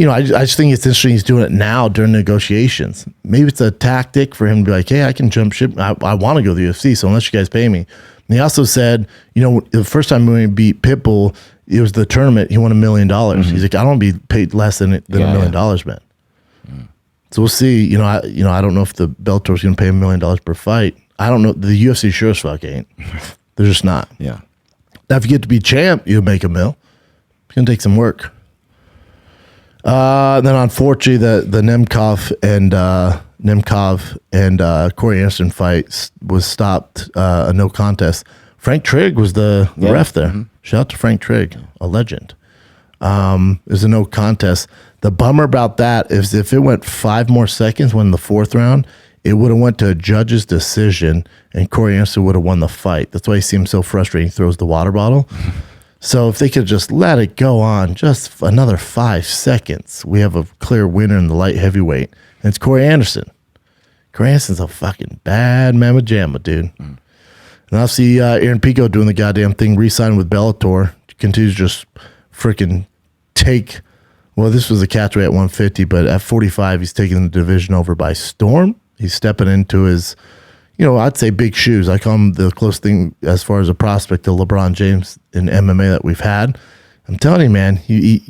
I just think it's interesting he's doing it now during negotiations. Maybe it's a tactic for him to be like, hey, I can jump ship. I want to go to the UFC. So unless you guys pay me. And he also said, the first time when he beat Pitbull, it was the tournament. He won $1 million. He's like, I don't want to be paid less than $1 million, man. So we'll see. I don't know if the Bellator's going to pay $1 million per fight. I don't know. The UFC sure as fuck ain't. They're just not. Yeah. Now, if you get to be champ, you'll make $1 million. It's going to take some work. Then unfortunately, the Nemkov and Corey Anderson fight was stopped. A no contest. Frank Trigg was the ref there. Shout out to Frank Trigg, a legend. There's a no contest. The bummer about that is if it went 5 more seconds when the 4th round, it would have went to a judge's decision and Corey Anderson would have won the fight. That's why he seems so frustrated. He throws the water bottle. So if they could just let it go on just another 5 seconds, we have a clear winner in the light heavyweight. And it's Corey Anderson. Corey Anderson's a fucking bad mamma jamma, dude. And I'll see Aaron Pico doing the goddamn thing, re-signing with Bellator. Continues to just freaking take... Well, this was a catchweight at 150, but at 45, he's taking the division over by storm. He's stepping into his, I'd say big shoes. I call him the closest thing as far as a prospect to LeBron James in MMA that we've had. I'm telling you, man, he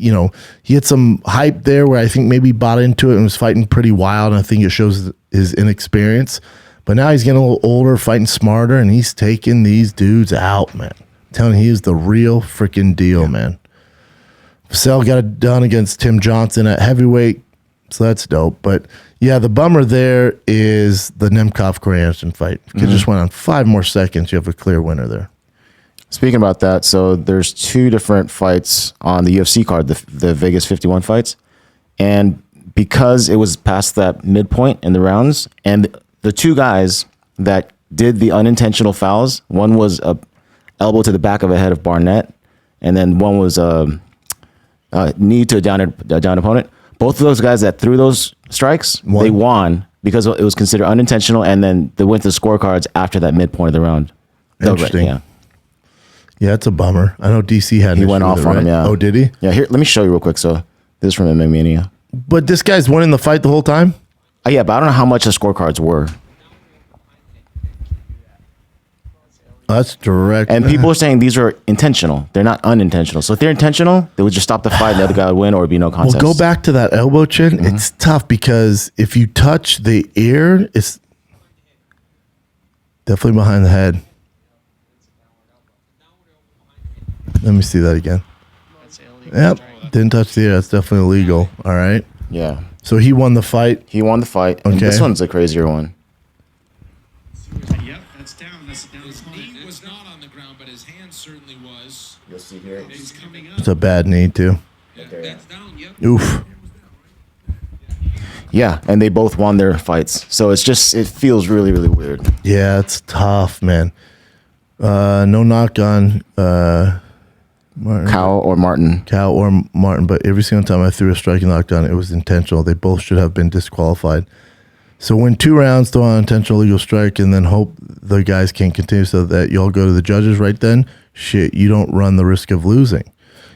had some hype there where I think maybe he bought into it and was fighting pretty wild, and I think it shows his inexperience. But now he's getting a little older, fighting smarter, and he's taking these dudes out, man. I'm telling you, he is the real freaking deal, man. Vassell got it done against Tim Johnson at heavyweight, so that's dope. But yeah, the bummer there is the Nemkov-Corey Anderson fight. If it just went on 5 more seconds, you have a clear winner there. Speaking about that, so there's 2 different fights on the UFC card, the Vegas 51 fights. And because it was past that midpoint in the rounds, and the 2 guys that did the unintentional fouls, one was a elbow to the back of the head of Barnett, and then one was knee to a down opponent. Both of those guys that threw those strikes, they won because it was considered unintentional, and then they went to the scorecards after that midpoint of the round. Interesting. Yeah, it's a bummer. I know DC had. He went off on him. Yeah. Oh, did he? Yeah. Here, let me show you real quick. So this is from MMA Mania. But this guy's winning the fight the whole time. Yeah, but I don't know how much the scorecards were. That's direct. And people are saying these are intentional. They're not unintentional. So if they're intentional, they would just stop the fight and the other guy would win or it'd be no contest. Well, go back to that elbow, Chin. It's tough because if you touch the ear, it's definitely behind the head. Let me see that again. Yep. Didn't touch the ear. That's definitely illegal. All right. Yeah. So he won the fight. He won the fight. And Okay. this one's a crazier one. Yep, that's down. His knee was not on the ground, but his hand certainly was. You'll see here. He's coming up. It's a bad knee too. Yeah, that's down. Yep. Oof. Yeah, and they both won their fights. So it's just, it feels really, really weird. Yeah, it's tough, man. No knock on Martin. Cow or Martin. Cal or Martin, but every single time I threw a striking knockdown, it was intentional. They both should have been disqualified. So win 2 rounds, throw an intentional illegal strike, and then hope the guys can't continue so that y'all go to the judges right then. Shit, you don't run the risk of losing.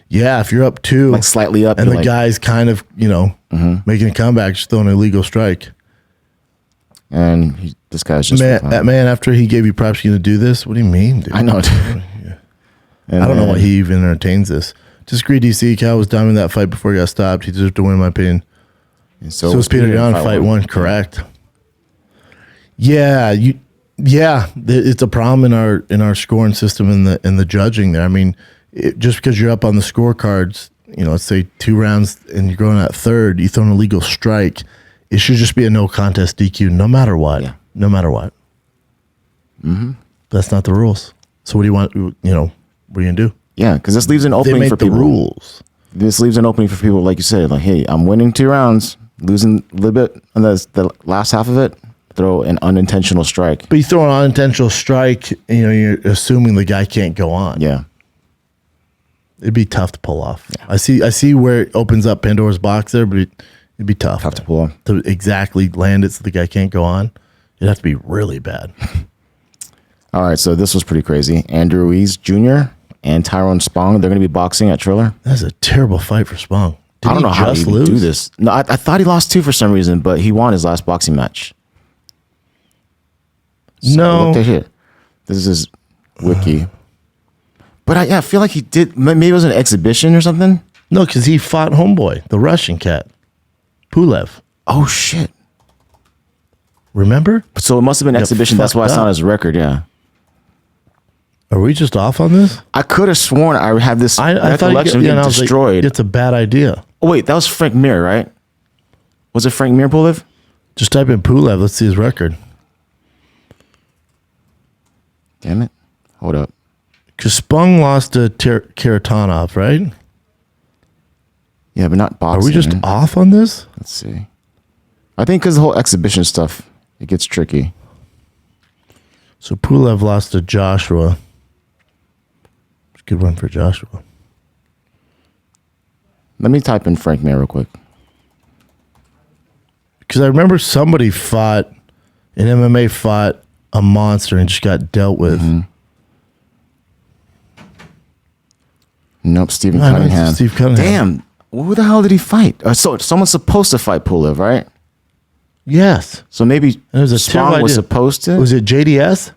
Yeah, if you're up 2, Like slightly up. and the like, guy's kind of, making a comeback, just throwing an illegal strike. And this guy's just. Man, that man, after he gave you props, you going to do this? What do you mean, dude? I know. And I don't know then- why he even entertains this. Disagree, DC. Cal was dominant that fight before he got stopped. He deserved to win, in my opinion. and So was Peter Yan, fight one, correct? Yeah, it's a problem in our scoring system in the judging there. I mean, just because you're up on the scorecards, let's say 2 rounds and you're going at third, you throw an illegal strike. It should just be a no contest DQ, no matter what. Yeah. No matter what. Mm-hmm. That's not the rules. So what do you want? What are you gonna do? Yeah, because this leaves an They opening make for the people. rules. This leaves an opening for people, like you said, like, hey, I'm winning 2 rounds, losing a little bit on the last half of it, throw an unintentional strike. But you throw an unintentional strike, you're assuming the guy can't go on. Yeah. It'd be tough to pull off. Yeah. I see where it opens up Pandora's box there, but it'd be tough. Tough to pull off. To exactly land it so the guy can't go on. It'd have to be really bad. All right, so this was pretty crazy. Andrew Ruiz Jr. and Tyrone Spong, they're going to be boxing at Triller. That's a terrible fight for Spong. Did I don't know he how just he lose? do this. No, I thought he lost 2 for some reason, but he won his last boxing match. So No. look at here. This is wiki. But I feel like he did. Maybe it was an exhibition or something. No, because he fought homeboy, the Russian cat, Pulev. Oh shit! Remember? So it must have been exhibition. That's why I fucked saw up. his record. Yeah, Are we just off on this? I could have sworn I had this I thought recollection and getting I was like, destroyed. it's a bad idea. Oh wait, that was Frank Mir, right? Was it Frank Mir Pulev? Just type in Pulev. Let's see his record. Damn it! Hold up. Because Spong lost to Karatanov, right? Yeah, but not boxing. Are we just off on this? Let's see. I think because the whole exhibition stuff, it gets tricky. So Pulev lost to Joshua. It's a good one for Joshua. Let me type in Frank Mir real quick. Because I remember somebody fought, in MMA fought a monster and just got dealt with. Mm-hmm. Nope, Stephen I know, it's Cunningham. Steve Cunningham. Damn, who the hell did he fight? So someone's supposed to fight Pulev, right? Yes. So maybe And it was a Spong terrible was idea. supposed to. Was it JDS?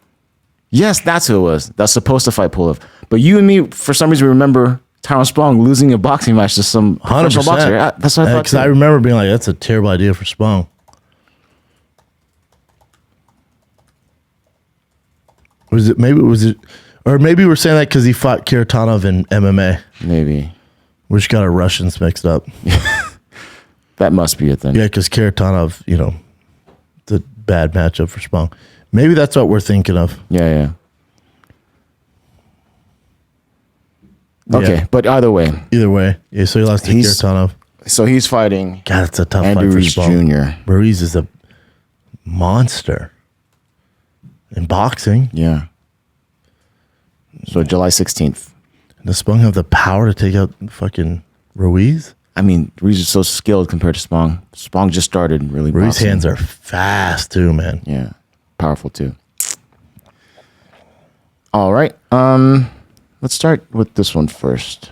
Yes, that's who it was. That's supposed to fight Pulev. But you and me, for some reason, remember Tyrone Spong losing a boxing match to some 100%. professional boxer. Yeah, that's what I thought. Because I too. remember being like, that's a terrible idea for Spong. Was it, or maybe we're saying that because he fought Karatanov in MMA. Maybe We just got our Russians mixed up. that must be it then. Yeah, because Karatanov, it's a bad matchup for Spong. Maybe that's what we're thinking of. Yeah. Okay, Yeah. but either way, Either way. Yeah, so he lost to He's- Karatanov. so he's fighting God, it's a tough Andrew fight for Ruiz Spong. Jr. Ruiz is a monster in boxing. Yeah. So July 16th. Does Spong have the power to take out fucking Ruiz? I mean, Ruiz is so skilled compared to Spong. Spong just started really. Ruiz's boxing. hands are fast too, man. Yeah, powerful too. All right. Let's start with this one first.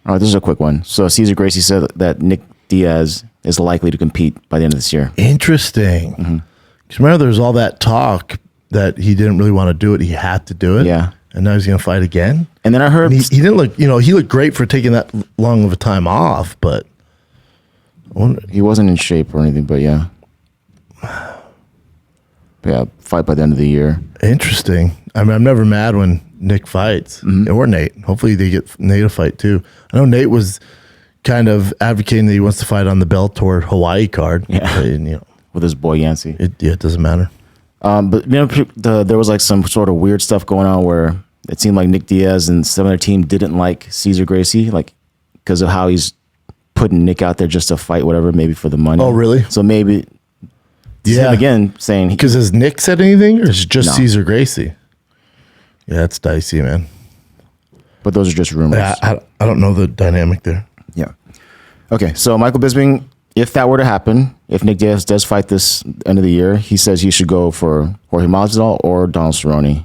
Oh, this is a quick one. So Cesar Gracie said that Nick Diaz is likely to compete by the end of this year. Interesting. Because remember, there was all that talk that he didn't really want to do it. He had to do it. Yeah. And now he's going to fight again. And then I heard And he didn't look, he looked great for taking that long of a time off, but he wasn't in shape or anything, but yeah. But yeah, fight by the end of the year. interesting. I mean, I'm never mad when Nick fights or Nate. Hopefully they get Nate a fight too. I know Nate was kind of advocating that he wants to fight on the Bellator Hawaii card. Yeah. But, with his boy Yancey. it doesn't matter. But there was like some sort of weird stuff going on where it seemed like Nick Diaz and some of their team didn't like Cesar Gracie, like because of how he's putting Nick out there just to fight whatever, maybe for the money. Oh, really? So maybe him again saying Because has Nick said anything, or is it just No. Cesar Gracie? Yeah, it's dicey, man. but those are just rumors. I don't know the dynamic there. Yeah. Okay, so Michael Bisping, if that were to happen, if Nick Diaz does fight this end of the year, he says he should go for Jorge Masvidal or Donald Cerrone.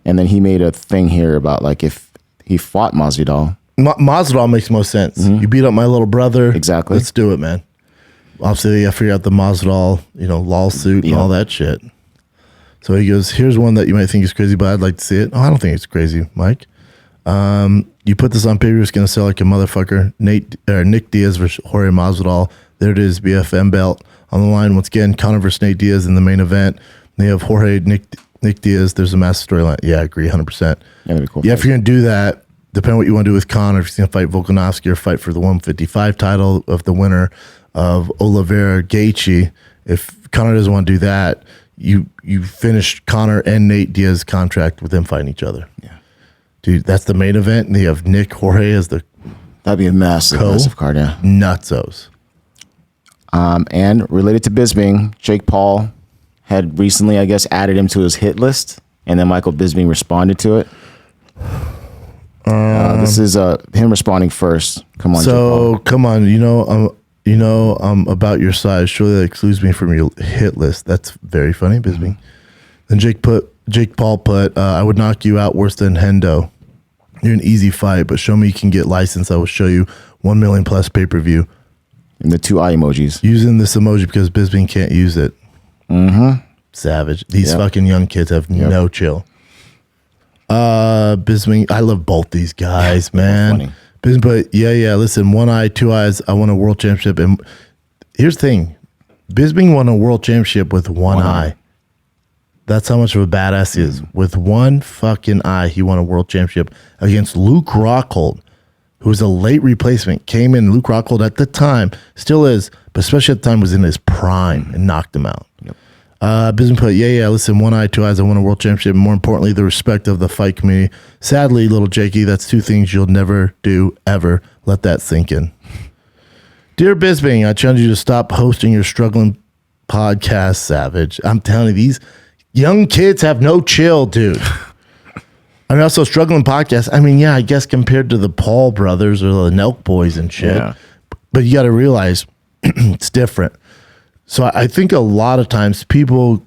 And then he made a thing here about like if he fought Masvidal. Masvidal makes most sense. You beat up my little brother. Exactly. Let's do it, man. Obviously, I figured out the Masvidal, lawsuit and all that shit. So he goes, here's one that you might think is crazy, but I'd like to see it. Oh, I don't think it's crazy, Mike. You put this on paper, it's going to sell like a motherfucker. Nick Diaz versus Jorge Masvidal. There it is, BFM belt on the line. Once again, Conor versus Nate Diaz in the main event. They have Jorge, Nick Diaz. There's a massive storyline. Yeah, I agree, 100%. Yeah, that'd be cool. Yeah, if you're going to do that, depending on what you want to do with Conor, if he's going to fight Volkanovski or fight for the 155 title of the winner of Oliveira Gaethje, if Conor doesn't want to do that, you finish Conor and Nate Diaz's contract with them fighting each other. Yeah. Dude, that's the main event, and they have Nick Jorge as the That'd be a massive card, yeah. nutsos. And related to Bisping, Jake Paul had recently, I guess, added him to his hit list, and then Michael Bisping responded to it. This is him responding first. Come on, Jake So Paul. come on, I'm about your size. Surely that excludes me from your hit list. That's very funny, Bisping. Then Jake Paul put, I would knock you out worse than Hendo. You're an easy fight, but show me you can get licensed. I will show you 1 million plus pay-per-view. And the two eye emojis. Using this emoji because Bisping can't use it. Savage. These fucking young kids have no chill. Bisping, I love both these guys, man. Funny. Bisping, but listen, 1 eye, 2 eyes, I won a world championship. And here's the thing. Bisping won a world championship with one eye. That's how much of a badass he is. With one fucking eye, he won a world championship against Luke Rockhold, who was a late replacement. Came in, Luke Rockhold at the time, still is, but especially at the time was in his prime and knocked him out. Bisping put, listen, 1 eye, 2 eyes, I won a world championship. And more importantly, the respect of the fight community. Sadly, little Jakey, that's 2 things you'll never do, ever. Let that sink in. Dear Bisping, I challenge you to stop hosting your struggling podcast, Savage. I'm telling you, these young kids have no chill, dude. I mean, also struggling podcast. I mean, I guess compared to the Paul brothers or the Nelk boys and shit. Yeah. But you got to realize it's different. So I think a lot of times people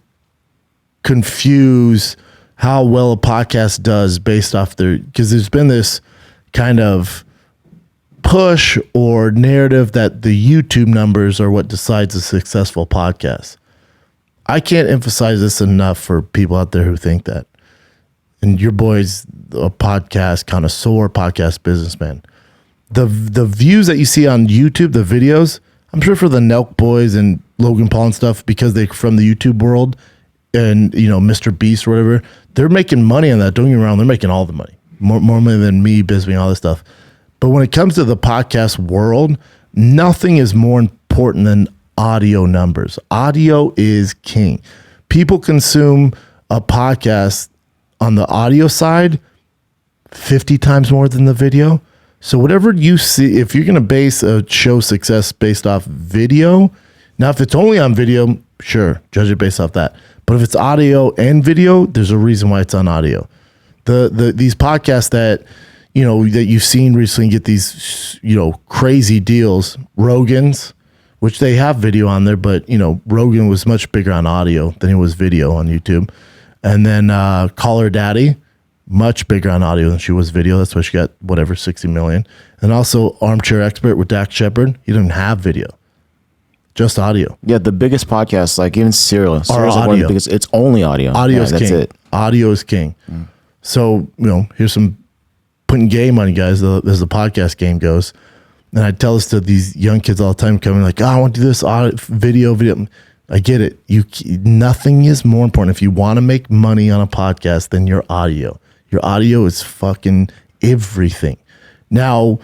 confuse how well a podcast does based off because there's been this kind of push or narrative that the YouTube numbers are what decides a successful podcast. I can't emphasize this enough for people out there who think that. And your boy's a podcast connoisseur, podcast businessman. The views that you see on YouTube, the videos, I'm sure for the Nelk boys and Logan Paul and stuff, because they're from the YouTube world and, Mr. Beast or whatever, they're making money on that. Don't get me wrong, they're making all the money. More money than me, Bisping, all this stuff. But when it comes to the podcast world, nothing is more important than audio numbers. Audio is king. People consume a podcast on the audio side 50 times more than the video. So whatever you see, if you're going to base a show success based off video, now if it's only on video, sure, judge it based off that. But if it's audio and video, there's a reason why it's on audio. These podcasts that that you've seen recently get these crazy deals, Rogan's, which they have video on there, but Rogan was much bigger on audio than he was video on YouTube. And then Call Her Daddy, much bigger on audio than she was video. That's why she got 60 million. And also Armchair Expert with Dak Shepard, he didn't have video, just audio. Yeah, the biggest podcasts, like even Serial. Serial's like one of the biggest. It's only audio. Audio is king. That's it. Audio is king. So here's some putting game on you guys as the podcast game goes. And I tell this to these young kids all the time, coming like, I want to do this video. I get it. Nothing is more important if you want to make money on a podcast than your audio. Your audio is fucking everything. Now,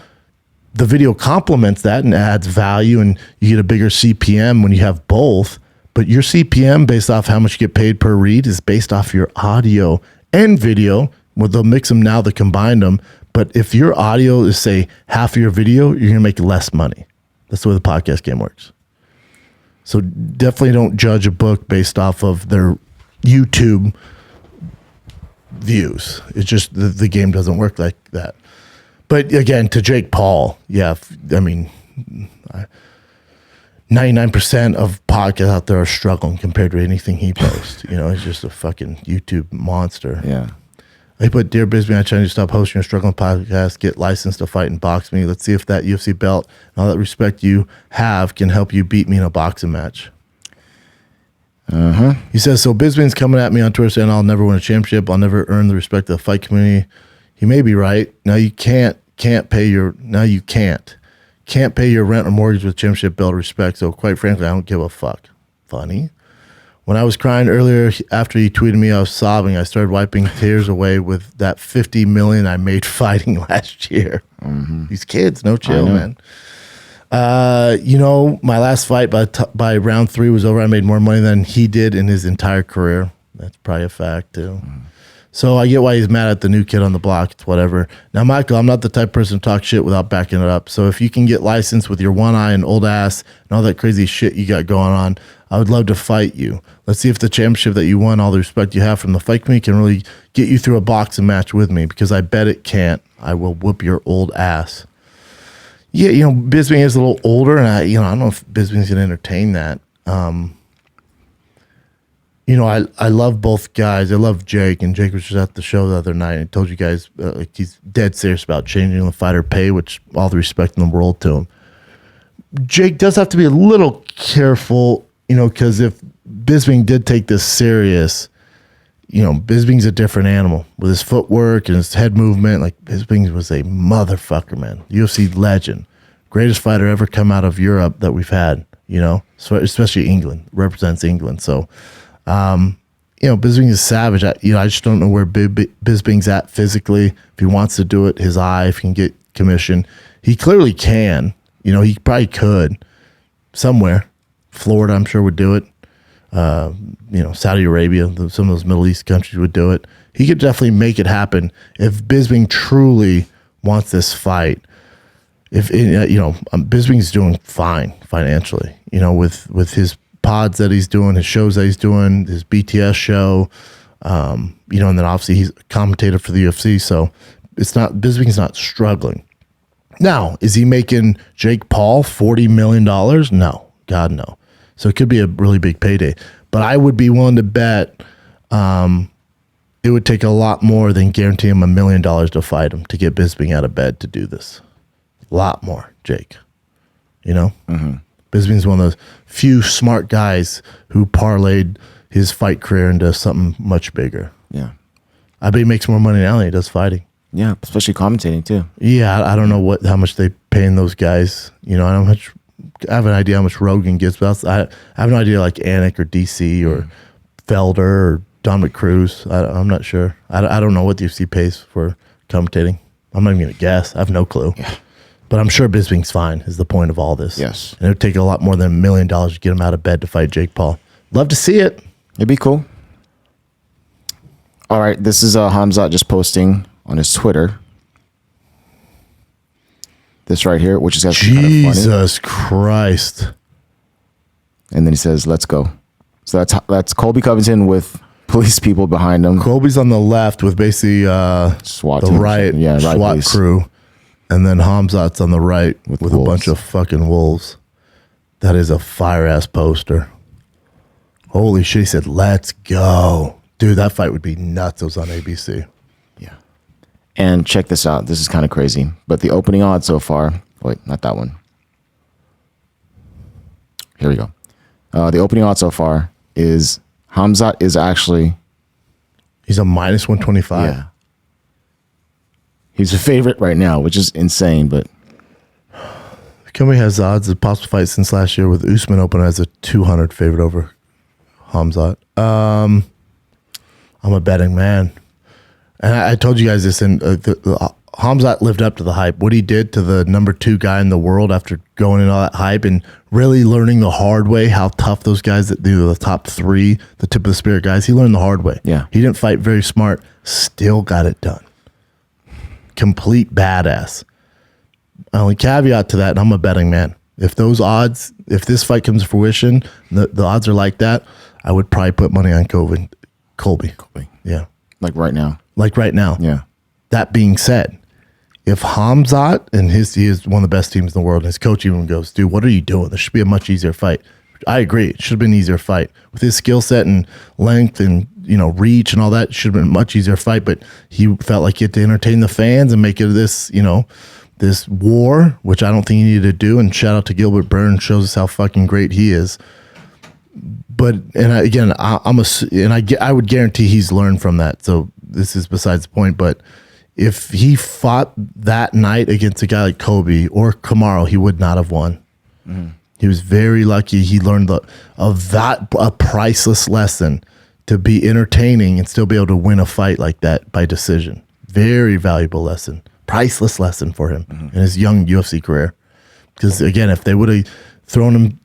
the video complements that and adds value, and you get a bigger CPM when you have both. But your CPM, based off how much you get paid per read, is based off your audio and video. Well, they'll mix them now, they combine them. But if your audio is, say, half of your video, you're going to make less money. That's the way the podcast game works. So definitely don't judge a book based off of their YouTube views. It's just the game doesn't work like that. But again, to Jake Paul, yeah, I mean, 99% of podcasts out there are struggling compared to anything he posts. You know, he's just a fucking YouTube monster. Yeah. I put, Dear Bisping, I try to stop hosting a struggling podcast, get licensed to fight and box me. Let's see if that UFC belt and all that respect you have can help you beat me in a boxing match. He says, so Bisping's coming at me on Twitter saying I'll never win a championship. I'll never earn the respect of the fight community. He may be right. Now you can't pay your rent or mortgage with championship belt respect. So quite frankly, I don't give a fuck. Funny. When I was crying earlier after he tweeted me, I was sobbing. I started wiping tears away with that $50 million I made fighting last year. These kids, no chill, man. You know, my last fight by round 3 was over. I made more money than he did in his entire career. That's probably a fact too. So I get why he's mad at the new kid on the block. It's whatever. Now, Michael, I'm not the type of person to talk shit without backing it up. So if you can get licensed with your one eye and old ass and all that crazy shit you got going on, I would love to fight you. Let's see if the championship that you won, all the respect you have from the fight community, can really get you through a boxing match with me, because I bet it can't. I will whoop your old ass. Yeah, you know, Bisping is a little older, and I don't know if Bisping's going to entertain that. You know, I love both guys. I love Jake, and Jake was just at the show the other night. I told you guys like he's dead serious about changing the fighter pay, which all the respect in the world to him. Jake does have to be a little careful, you know, because if Bisping did take this serious, you know, Bisping's a different animal with his footwork and his head movement. Like, Bisping was a motherfucker, man. UFC legend, greatest fighter ever come out of Europe that we've had. You know, so especially England, represents England. So. You know, Bisping is savage. I just don't know where Bisping's at physically. If he wants to do it, his eye, if he can get commission, he clearly can. You know, he probably could somewhere. Florida, I'm sure, would do it. You know, Saudi Arabia, some of those Middle East countries would do it. He could definitely make it happen if Bisping truly wants this fight. If you know, Bisping's doing fine financially. You know, with his pods that he's doing, his shows that he's doing, his BTS show, you know, and then obviously he's a commentator for the UFC. So Bisping's not struggling. Now, is he making Jake Paul $40 million? No, God, no. So it could be a really big payday, but I would be willing to bet it would take a lot more than guarantee him $1 million to fight him to get Bisping out of bed to do this. A lot more, Jake, you know? Bisping's one of those few smart guys who parlayed his fight career into something much bigger. Yeah. I bet he makes more money now than he does fighting. Yeah, especially commentating too. Yeah, I don't know how much they paying those guys. You know, I have an idea how much Rogan gets, but I have no idea like Anik or DC or Felder or Dominic Cruz. I'm not sure. I don't know what the UFC pays for commentating. I'm not even going to guess. I have no clue. Yeah. But I'm sure Bisping's fine is the point of all this. Yes. And it would take a lot more than $1 million to get him out of bed to fight Jake Paul. Love to see it. It'd be cool. All right. This is Hamzat just posting on his Twitter. This right here, which is actually kind of funny. Jesus Christ. And then he says, let's go. So that's Colby Covington with police people behind him. Colby's on the left with basically SWAT the team. right SWAT police. crew. And then Hamzat's on the right with a wolves. bunch of fucking wolves. That is a fire-ass poster. Holy shit, he said, let's go. Dude, that fight would be nuts. It was on ABC. Yeah. And check this out. This is kind of crazy. But the opening odds so far... Wait, not that one. Here we go. The opening odds so far is Hamzat is actually... He's a minus 125. Yeah. He's a favorite right now, which is insane, but... The company has odds of possible fight since last year with Usman open as a 200 favorite over Hamzat. I'm a betting man. And I told you guys this, and Hamzat lived up to the hype. What he did to the number 2 guy in the world after going in all that hype and really learning the hard way how tough those guys that do the top 3, the tip of the spear guys, he learned the hard way. Yeah. He didn't fight very smart, still got it done. Complete badass. Only caveat to that, and I'm a betting man. If this fight comes to fruition, the odds are like that, I would probably put money on Colby. Yeah. Like right now. Yeah. That being said, if Hamzat and he is one of the best teams in the world, and his coach even goes, dude, what are you doing? This should be a much easier fight. I agree. It should have been an easier fight. With his skill set and length and, reach and all that, it should have been a much easier fight, but he felt like he had to entertain the fans and make it this, this war, which I don't think he needed to do. And shout out to Gilbert Burns, shows us how fucking great he is. But, I would guarantee he's learned from that. So this is besides the point, but if he fought that night against a guy like Kobe or Kamaru, he would not have won. He was very lucky. He learned a priceless lesson to be entertaining and still be able to win a fight like that by decision. Very valuable lesson, priceless lesson for him in his young UFC career. Because again, if they would have thrown him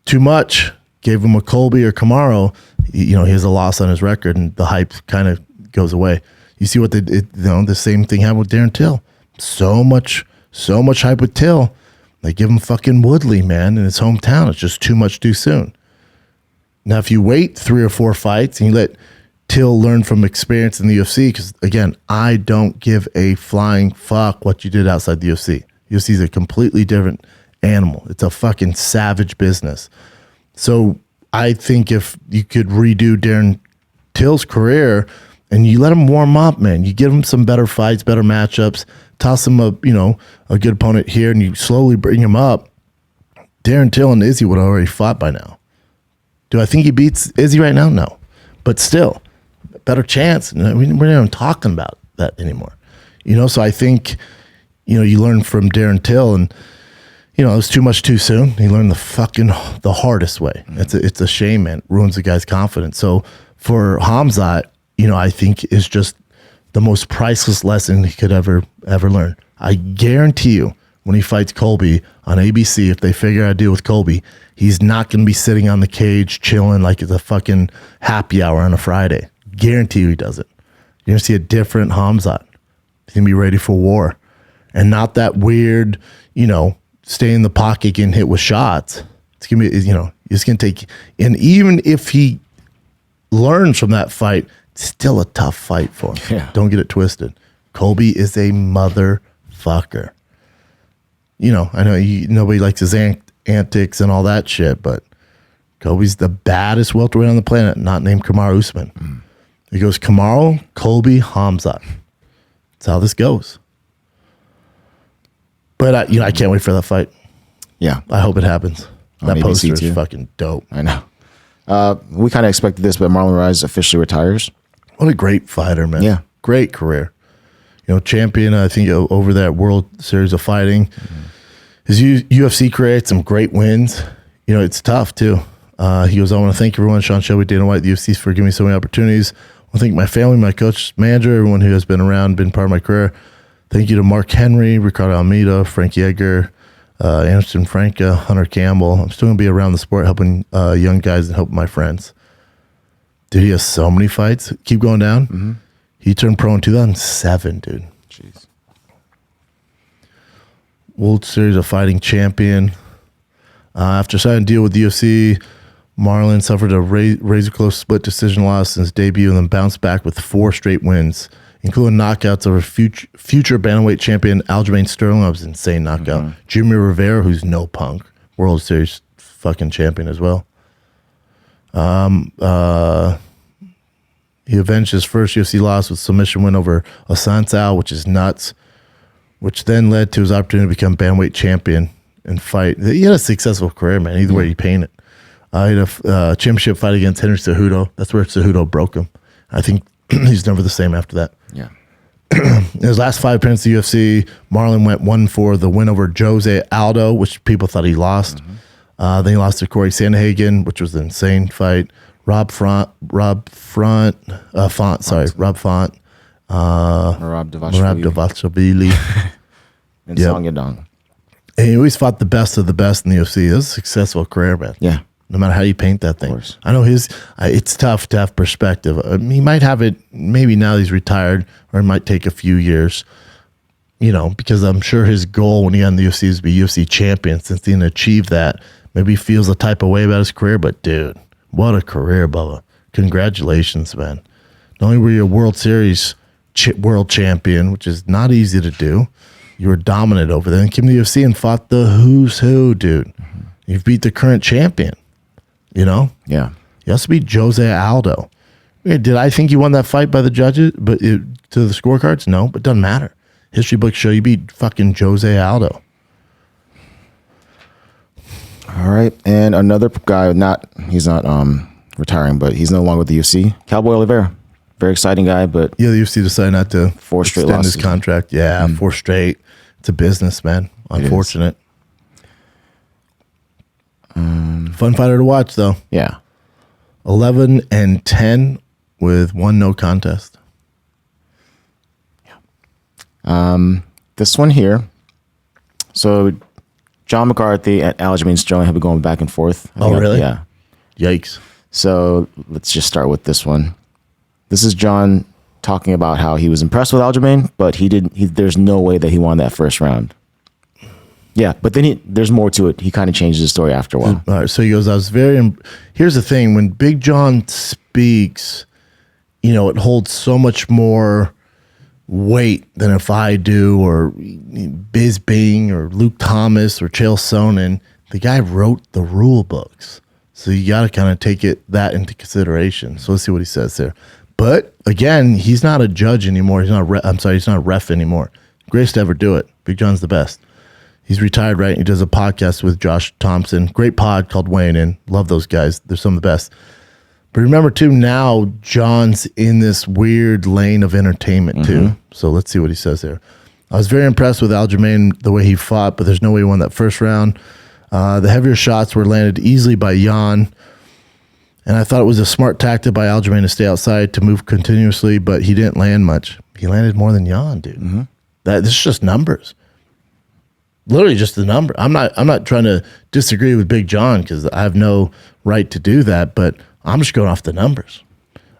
too much, gave him a Colby or Kamaru, he has a loss on his record, and the hype kind of goes away. You see what the same thing happened with Darren Till. So much hype with Till. They give him fucking Woodley, man, in his hometown. It's just too much too soon. Now, if you wait 3 or 4 fights and you let Till learn from experience in the UFC, because again, I don't give a flying fuck what you did outside the UFC. UFC is a completely different animal. It's a fucking savage business. So I think if you could redo Darren Till's career and you let him warm up, man, you give him some better fights, better matchups, toss him a good opponent here, and you slowly bring him up, Darren Till and Izzy would have already fought by now. Do I think he beats Izzy right now? No. But still, better chance. We're not even talking about that anymore. So I think, you learn from Darren Till, and, it was too much too soon. He learned the hardest way. It's a shame, man. It ruins the guy's confidence. So for Hamzat, I think is just the most priceless lesson he could ever learn. I guarantee you, when he fights Colby on ABC, if they figure out a deal with Colby, he's not going to be sitting on the cage chilling like it's a fucking happy hour on a Friday. Guarantee you he does it. You're going to see a different Hamzat. He's going to be ready for war. And not that weird, stay in the pocket getting hit with shots. It's going to be, it's going to take, and even if he learns from that fight, it's still a tough fight for him. Yeah. Don't get it twisted. Colby is a motherfucker. I know nobody likes his antics and all that shit, but Colby's the baddest welterweight on the planet, not named Kamaru Usman. It goes Kamaru, Colby, Hamzat. That's how this goes. But I can't wait for that fight. Yeah. I hope it happens. On That ABC poster too. is fucking dope. I know. We kind of expected this, but Marlon Moraes officially retires. What a great fighter, man. Yeah. Great career. Champion, I think, over that World Series of Fighting. His UFC career had some great wins. It's tough, too. He goes, I want to thank everyone, Sean Shelby, Dana White, the UFC, for giving me so many opportunities. I want to thank my family, my coach, manager, everyone who has been around, been part of my career. Thank you to Mark Henry, Ricardo Almeida, Frankie Edgar, Anderson Franca, Hunter Campbell. I'm still going to be around the sport helping young guys and helping my friends. Dude, he has so many fights. Keep going down. Mm-hmm. He turned pro in 2007, dude. Jeez. World Series of Fighting champion. After signing a deal with the UFC, Marlon suffered a razor-close split decision loss in his debut and then bounced back with 4 straight wins, including knockouts over future bantamweight champion Aljamain Sterling. That was an insane knockout. Mm-hmm. Jimmy Rivera, who's no punk, World Series fucking champion as well. He avenged his first UFC loss with submission win over Assunção, which is nuts, which then led to his opportunity to become bantamweight champion and fight. He had a successful career, man. Either way you paint it. He had a championship fight against Henry Cejudo. That's where Cejudo broke him. I think he's never the same after that. Yeah. In his last 5 appearances in the UFC, Marlon went 1-4, the win over Jose Aldo, which people thought he lost. Mm-hmm. Then he lost to Corey Sandhagen, which was an insane fight. Rob Font, Merab Dvalishvili. and Yep. Song Yadong. And he always fought the best of the best in the UFC. It was a successful career, man. Yeah. No matter how you paint that thing. course. I know it's tough to have perspective. He might have it, maybe now he's retired, or it might take a few years, because I'm sure his goal when he got in the UFC is to be UFC champion. Since he didn't achieve that, maybe he feels a type of way about his career. But dude, what a career, Bubba. Congratulations, man. Not only were you a World Series world champion, which is not easy to do, you were dominant over there, and came to the UFC and fought the who's who, dude. Mm-hmm. You've beat the current champion. Yeah. You also beat Jose Aldo. Did I think you won that fight by the judges, to the scorecards? No, but it doesn't matter. History books show you beat fucking Jose Aldo. All right. And another guy, he's not retiring, but he's no longer with the UFC. Cowboy Oliveira. Very exciting guy, but Yeah, the UFC decided not to 4 straight extend losses. his contract. Yeah, 4 straight. It's a business, man. Unfortunate. Fun fighter to watch, though. Yeah. 11-10 with 1 no contest. This one here. So John McCarthy and Aljamain Sterling have been going back and forth. Oh, really? Yeah. Yikes. So let's just start with this one. This is John talking about how he was impressed with Aljamain, but there's no way that he won that first round. Yeah, but then there's more to it. He kind of changes his story after a while. All right, so he goes, here's the thing. When Big John speaks, it holds so much more weight than if I do, or Bisping, or Luke Thomas, or Chael Sonnen. The guy wrote the rule books. So you got to kind of take that into consideration. So let's see what he says there. But again, he's not a judge anymore. He's not a ref anymore. Greatest to ever do it. Big John's the best. He's retired, right? He does a podcast with Josh Thompson. Great pod called Weighing In. Love those guys. They're some of the best. But remember, too, now John's in this weird lane of entertainment, too. So let's see what he says there. I was very impressed with Aljamain, the way he fought, but there's no way he won that first round. The heavier shots were landed easily by Jan, and I thought it was a smart tactic by Aljamain to stay outside, to move continuously, but he didn't land much. He landed more than Jan, dude. This is just numbers. Literally just the number. I'm not trying to disagree with Big John, because I have no right to do that, but I'm just going off the numbers.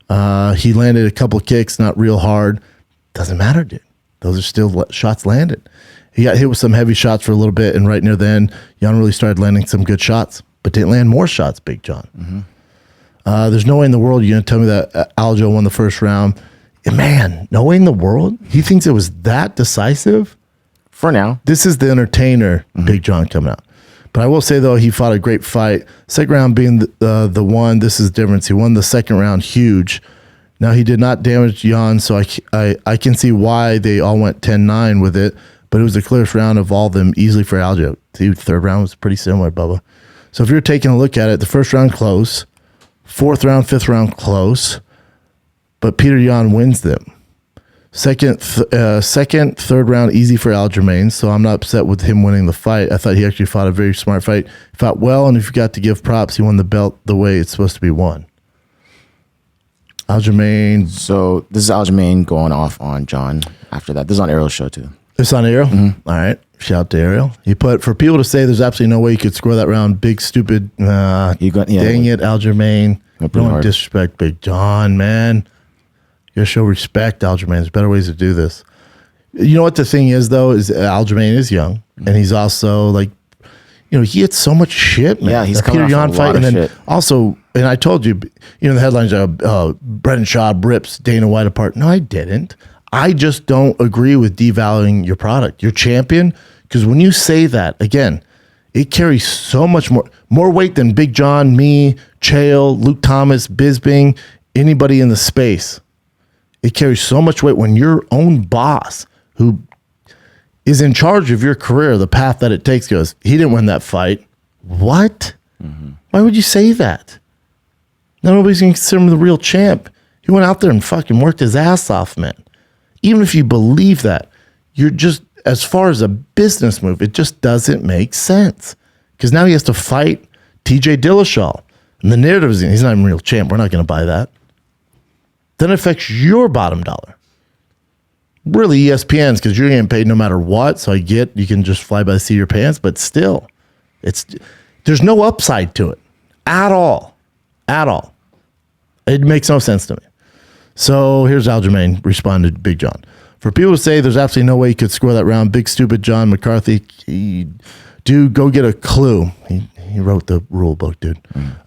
He landed a couple of kicks, not real hard. Doesn't matter, dude. Those are still shots landed. He got hit with some heavy shots for a little bit, and right near the end, Jan really started landing some good shots, but didn't land more shots, Big John. There's no way in the world you're going to tell me that Aljo won the first round. Man, no way in the world? He thinks it was that decisive? For now. This is the entertainer, Big John, coming out. But I will say, though, he fought a great fight. Second round being the one, this is the difference. He won the second round huge. Now, he did not damage Jan, so I can see why they all went 10-9 with it, but it was the clearest round of all of them, easily for Aljo. The third round was pretty similar, Bubba. So if you're taking a look at it, the first round close, fourth round, fifth round close, but Peter Yan wins them. Second, third round, easy for Aljamain, so I'm not upset with him winning the fight. I thought he actually fought a very smart fight. He fought well, and if you got to give props, he won the belt the way it's supposed to be won. Aljamain. So this is Aljamain going off on John after that. This is on Ariel's show, too. It's on Ariel? All right. Shout out to Ariel. He put, for people to say there's absolutely no way you could score that round, big, stupid, dang it, Aljamain. Don't disrespect Big John, man. You gotta show respect, Aljamain. There's better ways to do this. You know what the thing is, though, is Aljamain is young, and he's also like, he gets so much shit, man. Yeah, he's that coming Peter off Yan a fight, lot and of then shit. also, and I told you, the headlines are Brendan Schaub rips Dana White apart. No, I didn't. I just don't agree with devaluing your product, your champion, because when you say that, again, it carries so much more weight than Big John, me, Chael, Luke Thomas, Bisping, anybody in the space. It carries so much weight when your own boss, who is in charge of your career, the path that it takes, goes, he didn't win that fight. What? Why would you say that? Nobody's going to consider him the real champ. He went out there and fucking worked his ass off, man. Even if you believe that, you're just, as far as a business move, it just doesn't make sense. Because now he has to fight TJ Dillashaw. And the narrative is, he's not even a real champ. We're not going to buy that. Then it affects your bottom dollar. really ESPN's because you're getting paid no matter what. So I get you can just fly by the seat of your pants, but still, there's no upside to it at all. It makes no sense to me. So here's Aljamain responded to Big John. For people to say there's absolutely no way he could score that round, big stupid John McCarthy, dude, go get a clue. He wrote the rule book, dude.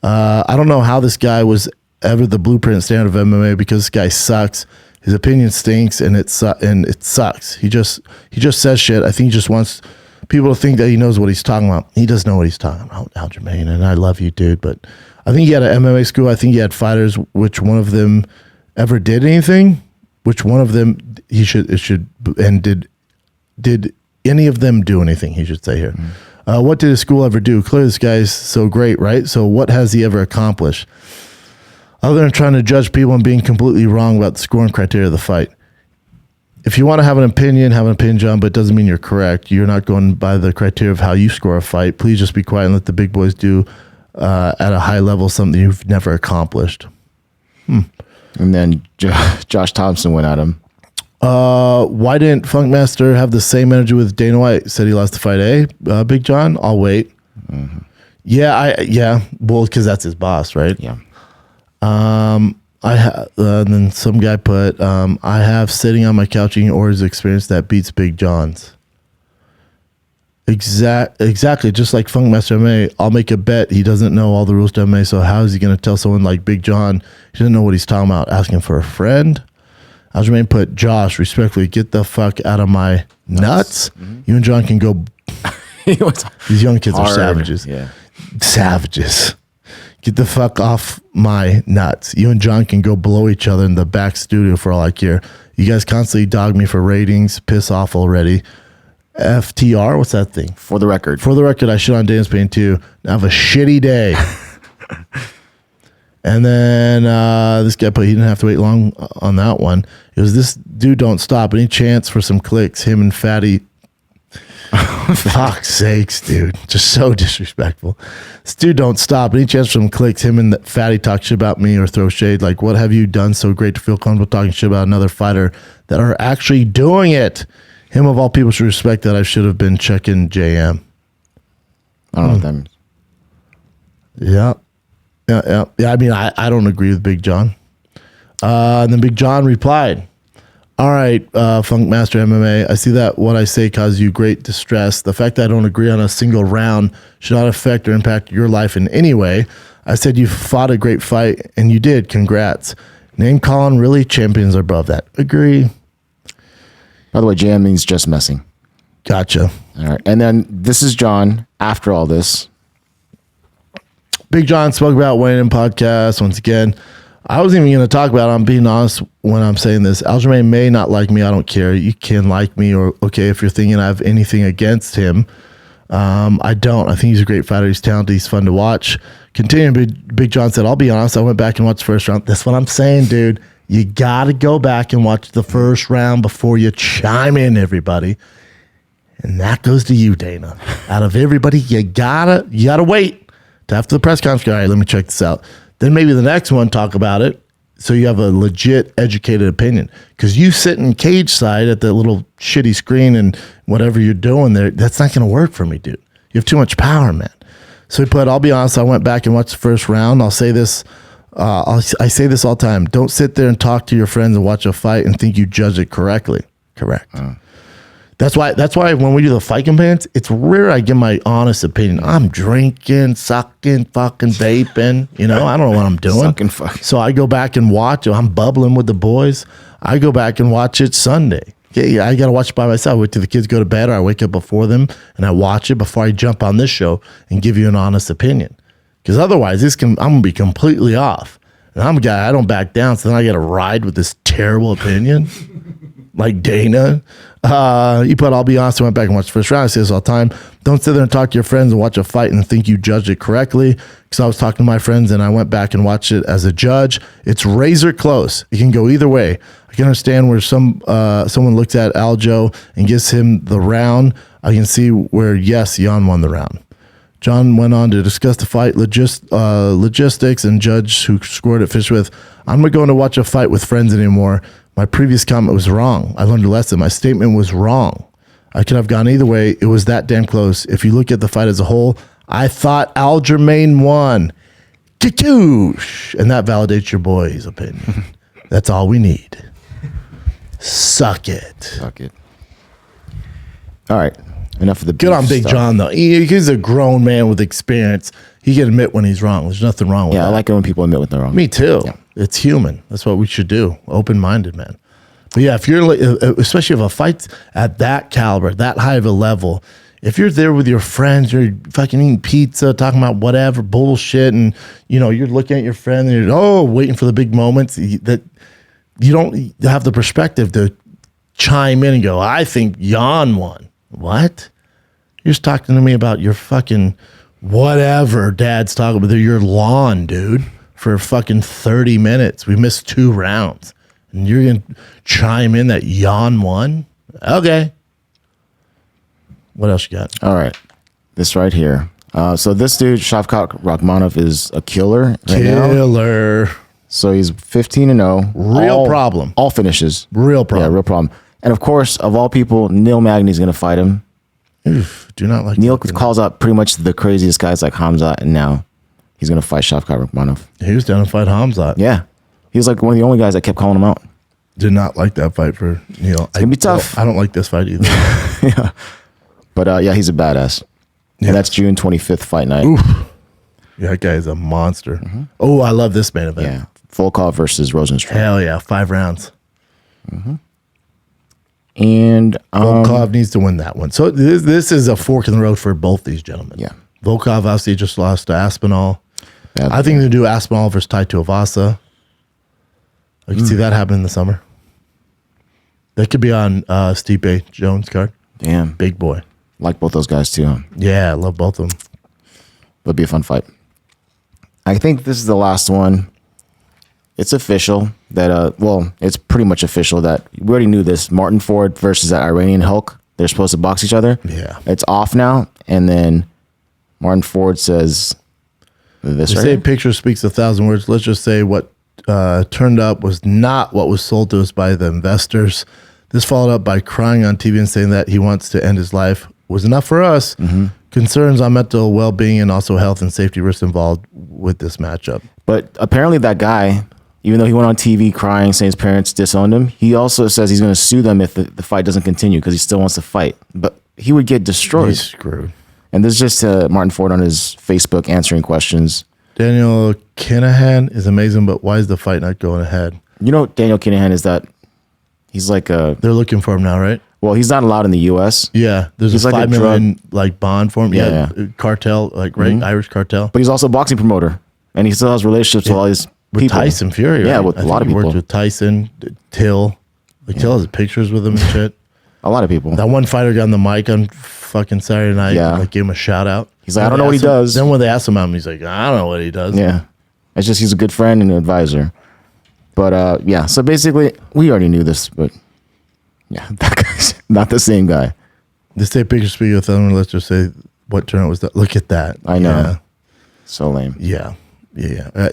I don't know how this guy was ever the blueprint standard of MMA because this guy sucks. His opinion stinks and it sucks. He just says shit. I think he just wants people to think that he knows what he's talking about. He doesn't know what he's talking about, Aljamain, and I love you, dude, but I think he had an MMA school. I think he had fighters. Which one of them ever did anything? Which one of them did any of them do anything? He should say here. What did his school ever do? Clearly, this guy's so great, right? So what has he ever accomplished? Other than trying to judge people and being completely wrong about the scoring criteria of the fight. If you want to have an opinion, John, but it doesn't mean you're correct. You're not going by the criteria of how you score a fight. Please just be quiet and let the big boys do at a high level something you've never accomplished. And then Josh Thompson went at him. Why didn't Funkmaster have the same energy with Dana White? Said he lost the fight A. Big John, I'll wait. Mm-hmm. Yeah. Well, because that's his boss, right? Yeah. Then some guy put, I have sitting on my couch eating Oreos experience that beats Big John's. Exactly. Just like Funkmaster MMA, I'll make a bet he doesn't know all the rules to MMA. So how is he going to tell someone like Big John he doesn't know what he's talking about? Asking for a friend. Aljamain put, Josh, respectfully, get the fuck out of my nuts. Mm-hmm. You and John can go. These young kids are savages. Yeah. Savages. Get the fuck off my nuts. You and John can go blow each other in the back studio for all I care. You guys constantly dog me for ratings. Piss off already. FTR, what's that thing? For the record, I shit on Dana Spain too. Have a shitty day. And then this guy put, he didn't have to wait long on that one. It was this dude don't stop. Any chance for some clicks? Him and Fatty. Fuck's sakes, dude. Just so disrespectful. This dude don't stop. Any chance for some clicks? Him and Fatty talk shit about me or throw shade. Like, what have you done so great to feel comfortable talking shit about another fighter that are actually doing it? Him of all people should respect that. I should have been checking JM. I don't know what that means. Yeah. I mean, I don't agree with Big John. And then Big John replied, all right, Funkmaster MMA, I see that what I say causes you great distress. The fact that I don't agree on a single round should not affect or impact your life in any way. I said you fought a great fight, and you did. Congrats. Name calling, really? Champions are above that. Agree. By the way, JM means just messing. Gotcha. All right. And then this is John after all this. Big John spoke about Wayne in podcast once again. I wasn't even going to talk about it. I'm being honest when I'm saying this. Aljamain may not like me. I don't care. You can like me, or okay, if you're thinking I have anything against him. I don't. I think he's a great fighter. He's talented. He's fun to watch. Continuing, Big John said, I'll be honest. I went back and watched the first round. That's what I'm saying, dude. You got to go back and watch the first round before you chime in, everybody. And that goes to you, Dana. Out of everybody, you gotta wait to after the press conference. All right, let me check this out. Then maybe the next one, talk about it. So you have a legit educated opinion. Because you sitting cage side at the little shitty screen and whatever you're doing there, that's not going to work for me, dude. You have too much power, man. So he put, I'll be honest, I went back and watched the first round. I'll say this. I say this all the time. Don't sit there and talk to your friends and watch a fight and think you judge it correctly. Correct. That's why when we do the fight companions, it's rare I give my honest opinion. I'm drinking, sucking, fucking vaping. I don't know what I'm doing. Sucking, fucking. So I go back and watch it. I'm bubbling with the boys. I go back and watch it Sunday. Okay, I got to watch it by myself. I wait till the kids go to bed, or I wake up before them and I watch it before I jump on this show and give you an honest opinion. Because otherwise, I'm going to be completely off. And I'm a guy, I don't back down, so then I got to ride with this terrible opinion. Like Dana. You put, I'll be honest, I went back and watched the first round. I say this all the time. Don't sit there and talk to your friends and watch a fight and think you judged it correctly. Because I was talking to my friends and I went back and watched it as a judge. It's razor close. It can go either way. I can understand where someone looks at Aljo and gives him the round. I can see where, yes, Jan won the round. John went on to discuss the fight logistics and judge who scored it fish with. I'm not going to watch a fight with friends anymore. My previous comment was wrong. I learned a lesson. My statement was wrong. I could have gone either way. It was that damn close. If you look at the fight as a whole, I thought Aljamain won. Kitoosh. And that validates your boy's opinion. That's all we need. Suck it. Suck it. All right. Enough of the Good on beef Big stuff. John, though. He's a grown man with experience. He can admit when he's wrong. There's nothing wrong with Yeah, that. I like it when people admit when they're wrong. Me too. Yeah. It's human. That's what we should do. Open-minded, man. But yeah, if you're, especially if a fight's at that caliber, that high of a level, if you're there with your friends, you're fucking eating pizza, talking about whatever bullshit, and you're looking at your friend and you're waiting for the big moments, that you don't have the perspective to chime in and go, I think Jan won. What? You're just talking to me about your fucking whatever dad's talking about, your lawn, dude, for fucking 30 minutes. We missed 2 rounds. And you're going to chime in that Jan won? Okay. What else you got? All right. This right here. So this dude, Shavkat Rakhmonov, is a killer right now. Killer. So he's 15-0. Real problem. All finishes. Real problem. Yeah, real problem. And of course, of all people, Neil Magny's going to fight him. Oof, do not like Neil that. calls out pretty much the craziest guys like Hamza, and now he's going to fight Shavkat Rakhmonov. He was down to fight Hamzat. Yeah. He was like one of the only guys that kept calling him out. Did not like that fight for Neil. It's gonna be tough. I don't like this fight either. Yeah. But yeah, he's a badass. Yeah. And that's June 25th fight night. Yeah, that guy is a monster. Oh, I love this main event. Yeah. Volkov versus Rosenstruck. Hell yeah, 5 rounds. And Volkov needs to win that one. So this is a fork in the road for both these gentlemen. Yeah. Volkov obviously just lost to Aspinall. Badly. I think they do Aspinall versus Tai Tuivasa. I can see that happen in the summer. That could be on Stipe Jones card. damn, Big boy. like both those guys too. Yeah, I love both of them. Would be a fun fight. I think this is the last one. It's official that it's pretty much official that we already knew this. Martin Ford versus that Iranian Hulk. They're supposed to box each other. Yeah. It's off now, and then Martin Ford says this They right say here. a picture speaks 1,000 words. Let's just say what turned up was not what was sold to us by the investors. This followed up by crying on TV and saying that he wants to end his life was enough for us. Concerns on mental well-being and also health and safety risks involved with this matchup. But apparently that guy, even though he went on TV crying, saying his parents disowned him, he also says he's going to sue them if the fight doesn't continue because he still wants to fight. But he would get destroyed. He's screwed. And this is just Martin Ford on his Facebook answering questions. Daniel Kinahan is amazing, but why is the fight not going ahead? You know, Daniel Kinahan is that he's like They're looking for him now, right? well, he's not allowed in the U.S., Yeah, there's He's a like a $5 million like bond for him. Yeah, Cartel, like right, Irish cartel. but he's also a boxing promoter, and he still has relationships with all these With people. Tyson Fury, Yeah, right? with I a lot think of he people. worked with Tyson, Till. Like Till has pictures with him and shit. A lot of people. That one fighter got on the mic on fucking Saturday night. Yeah. Like gave him a shout out. He's like, I Then don't know they what he asked him- does. Then when they asked him about him, he's like, I don't know what he does. Yeah. It's just he's a good friend and an advisor. But yeah, so basically we already knew this, but yeah, that guy's not the same guy. This day picture speak with them. Let's just say what turnout was that? Look at that. I know. So lame. Yeah.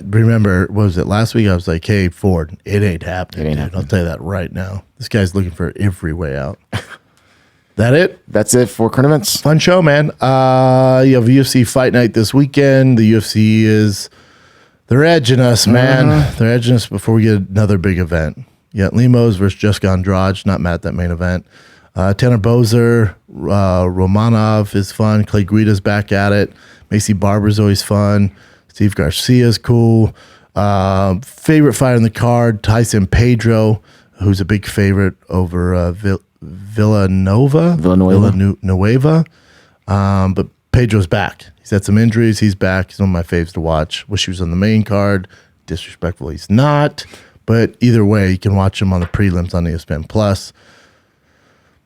Remember, what was it last week? I was like, hey, Ford, it ain't happening. It ain't dude. happening. I'll tell you that right now. This guy's looking for every way out. That it? That's it for current events. Fun show, man. You have UFC Fight Night this weekend. The UFC they're edging us, man. They're edging us before we get another big event. You got Lemos versus Jessica Andrade. Not mad at that main event. Tanner Bozer, Romanov is fun. Clay Guida's back at it. Macy Barber's always fun. Steve Garcia's cool. Favorite fighter in the card, Tyson Pedro, who's a big favorite over Villanueva. But Pedro's back. He's had some injuries. He's back. He's one of my faves to watch. Wish he was on the main card. Disrespectful, he's not. But either way, you can watch him on the prelims on ESPN Plus.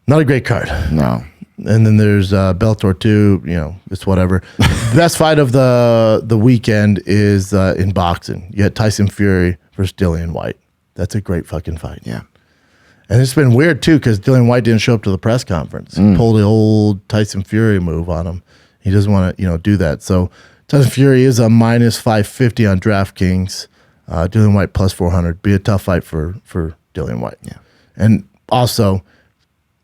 Not a great card. No. And then there's Bellator 2. You know, it's whatever. The best fight of the weekend is in boxing. You had Tyson Fury versus Dillian White. That's a great fucking fight. Yeah. And it's been weird, too, because Dillian White didn't show up to the press conference. He pulled the old Tyson Fury move on him. He doesn't want to, do that. So Tyson Fury is a minus 550 on DraftKings. Dillian White plus 400. Be a tough fight for Dillian White. Yeah. And also,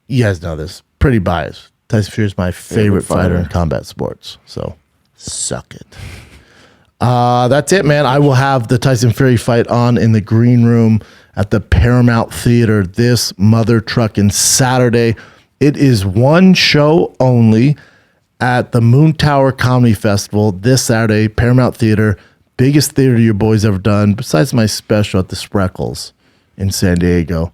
you guys know this, pretty biased. Tyson Fury is my favorite fighter in combat sports. So, suck it. That's it, man. I will have the Tyson Fury fight on in the green room at the Paramount Theater this mother trucking Saturday. It is one show only at the Moon Tower Comedy Festival this Saturday, Paramount Theater. Biggest theater your boys ever done, besides my special at the Spreckles in San Diego.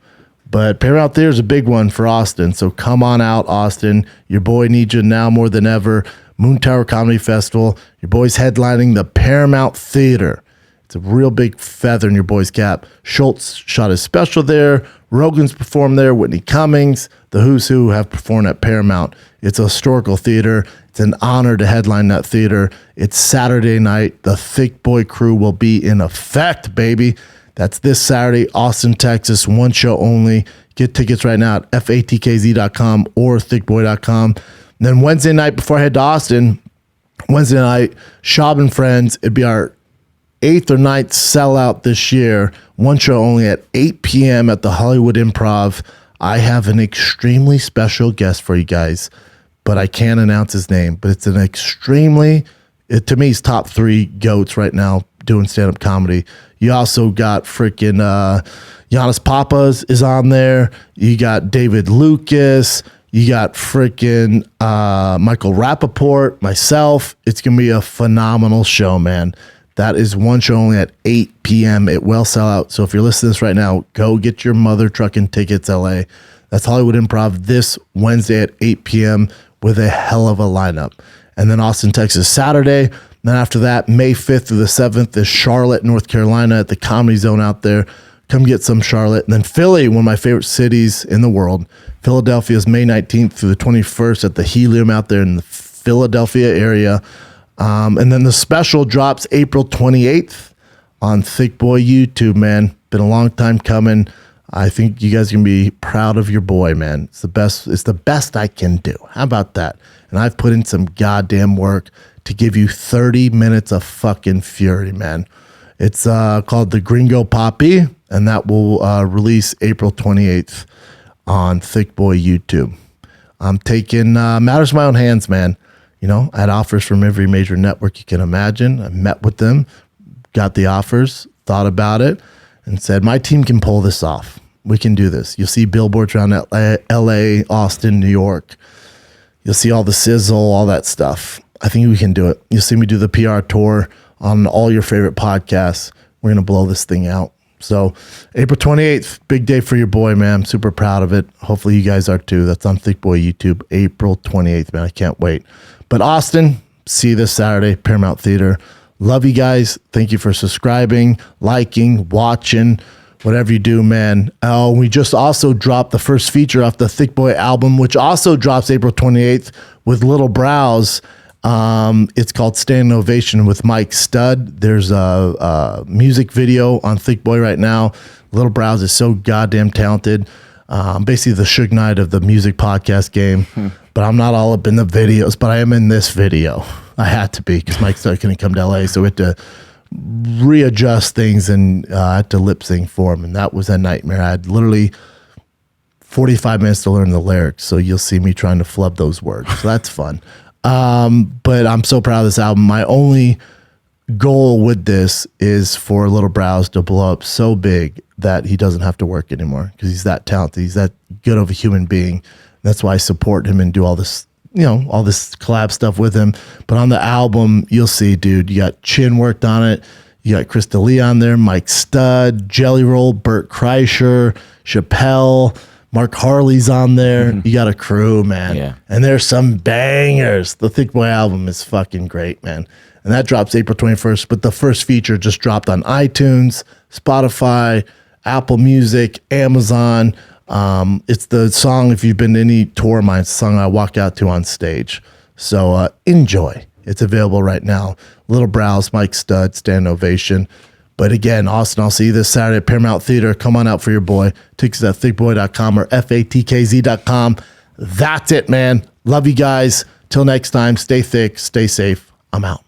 But Paramount Theater is a big one for Austin, so come on out, Austin. Your boy needs you now more than ever. Moon Tower Comedy Festival. Your boy's headlining the Paramount Theater. It's a real big feather in your boy's cap. Schultz shot his special there. Rogan's performed there. Whitney Cummings. The Who's Who have performed at Paramount. It's a historical theater. It's an honor to headline that theater. It's Saturday night. The Thick Boy crew will be in effect, baby. That's this Saturday, Austin, Texas. One show only. Get tickets right now at fatkz.com or thickboy.com. And then Wednesday night, before I head to Austin, Wednesday night, Schaub and Friends. It'd be our 8th or 9th sellout this year. One show only at 8 p.m. at the Hollywood Improv. I have an extremely special guest for you guys, but I can't announce his name. But it's an extremely, to me, he's top 3 GOATs right now doing stand-up comedy. You also got freaking Giannis Papas is on there. You got David Lucas. You got freaking Michael Rappaport, myself. It's going to be a phenomenal show, man. That is one show only at 8 p.m. It will sell out. So if you're listening to this right now, go get your mother trucking tickets, LA. That's Hollywood Improv this Wednesday at 8 p.m. with a hell of a lineup. And then Austin, Texas, Saturday. Then after that, May 5th through the 7th is Charlotte, North Carolina at the Comedy Zone out there. Come get some Charlotte. And then Philly, one of my favorite cities in the world. Philadelphia is May 19th through the 21st at the Helium out there in the Philadelphia area. And then the special drops April 28th on Thick Boy YouTube, man. Been a long time coming. I think you guys can be proud of your boy, man. It's the best. It's the best I can do. How about that? And I've put in some goddamn work to give you 30 minutes of fucking fury, man. It's called The Gringo Poppy, and that will release April 28th on Thick Boy YouTube. I'm taking matters in my own hands, man. You know, I had offers from every major network you can imagine. I met with them, got the offers, thought about it, and said, my team can pull this off. We can do this. You'll see billboards around LA, Austin, New York. You'll see all the sizzle, all that stuff. I think we can do it. You'll see me do the PR tour on all your favorite podcasts. We're going to blow this thing out. So April 28th, big day for your boy, man. I'm super proud of it. Hopefully you guys are too. That's on Thick Boy YouTube, April 28th, man. I can't wait. But Austin, see you this Saturday, Paramount Theater. Love you guys. Thank you for subscribing, liking, watching, whatever you do, man. Oh, we just also dropped the first feature off the Thick Boy album, which also drops April 28th with Little Brows. It's called Standing Ovation with Mike Stud. There's a music video on Thick Boy right now. Little Brows is so goddamn talented. Basically the Suge Knight of the music podcast game. But I'm not all up in the videos, but I am in this video. I had to be because Mike Stud couldn't come to LA, so we had to readjust things, and I had to lip sync for him, and that was a nightmare. I had literally 45 minutes to learn the lyrics, so you'll see me trying to flub those words. So that's fun. But I'm so proud of this album. My only goal with this is for Little Brows to blow up so big that he doesn't have to work anymore, because he's that talented. He's that good of a human being. That's why I support him and do all this, you know, all this collab stuff with him. But on the album, you'll see, dude, you got Chin worked on it. You got Krista Lee on there, Mike Stud, Jelly Roll, Burt Kreischer, Chappelle, Mark Harley's on there. You got a crew, man. Yeah. And there's some bangers. The Thick Boy album is fucking great, man. And that drops April 21st. But the first feature just dropped on iTunes, Spotify, Apple Music, Amazon. It's the song, if you've been to any tour of mine, it's the song I walk out to on stage. So enjoy. It's available right now. Little Brows, Mike Stud, Stand Ovation. But again, Austin, I'll see you this Saturday at Paramount Theater. Come on out for your boy. Tickets at thickboy.com or fatkz.com. That's it, man. Love you guys. Till next time, stay thick, stay safe. I'm out.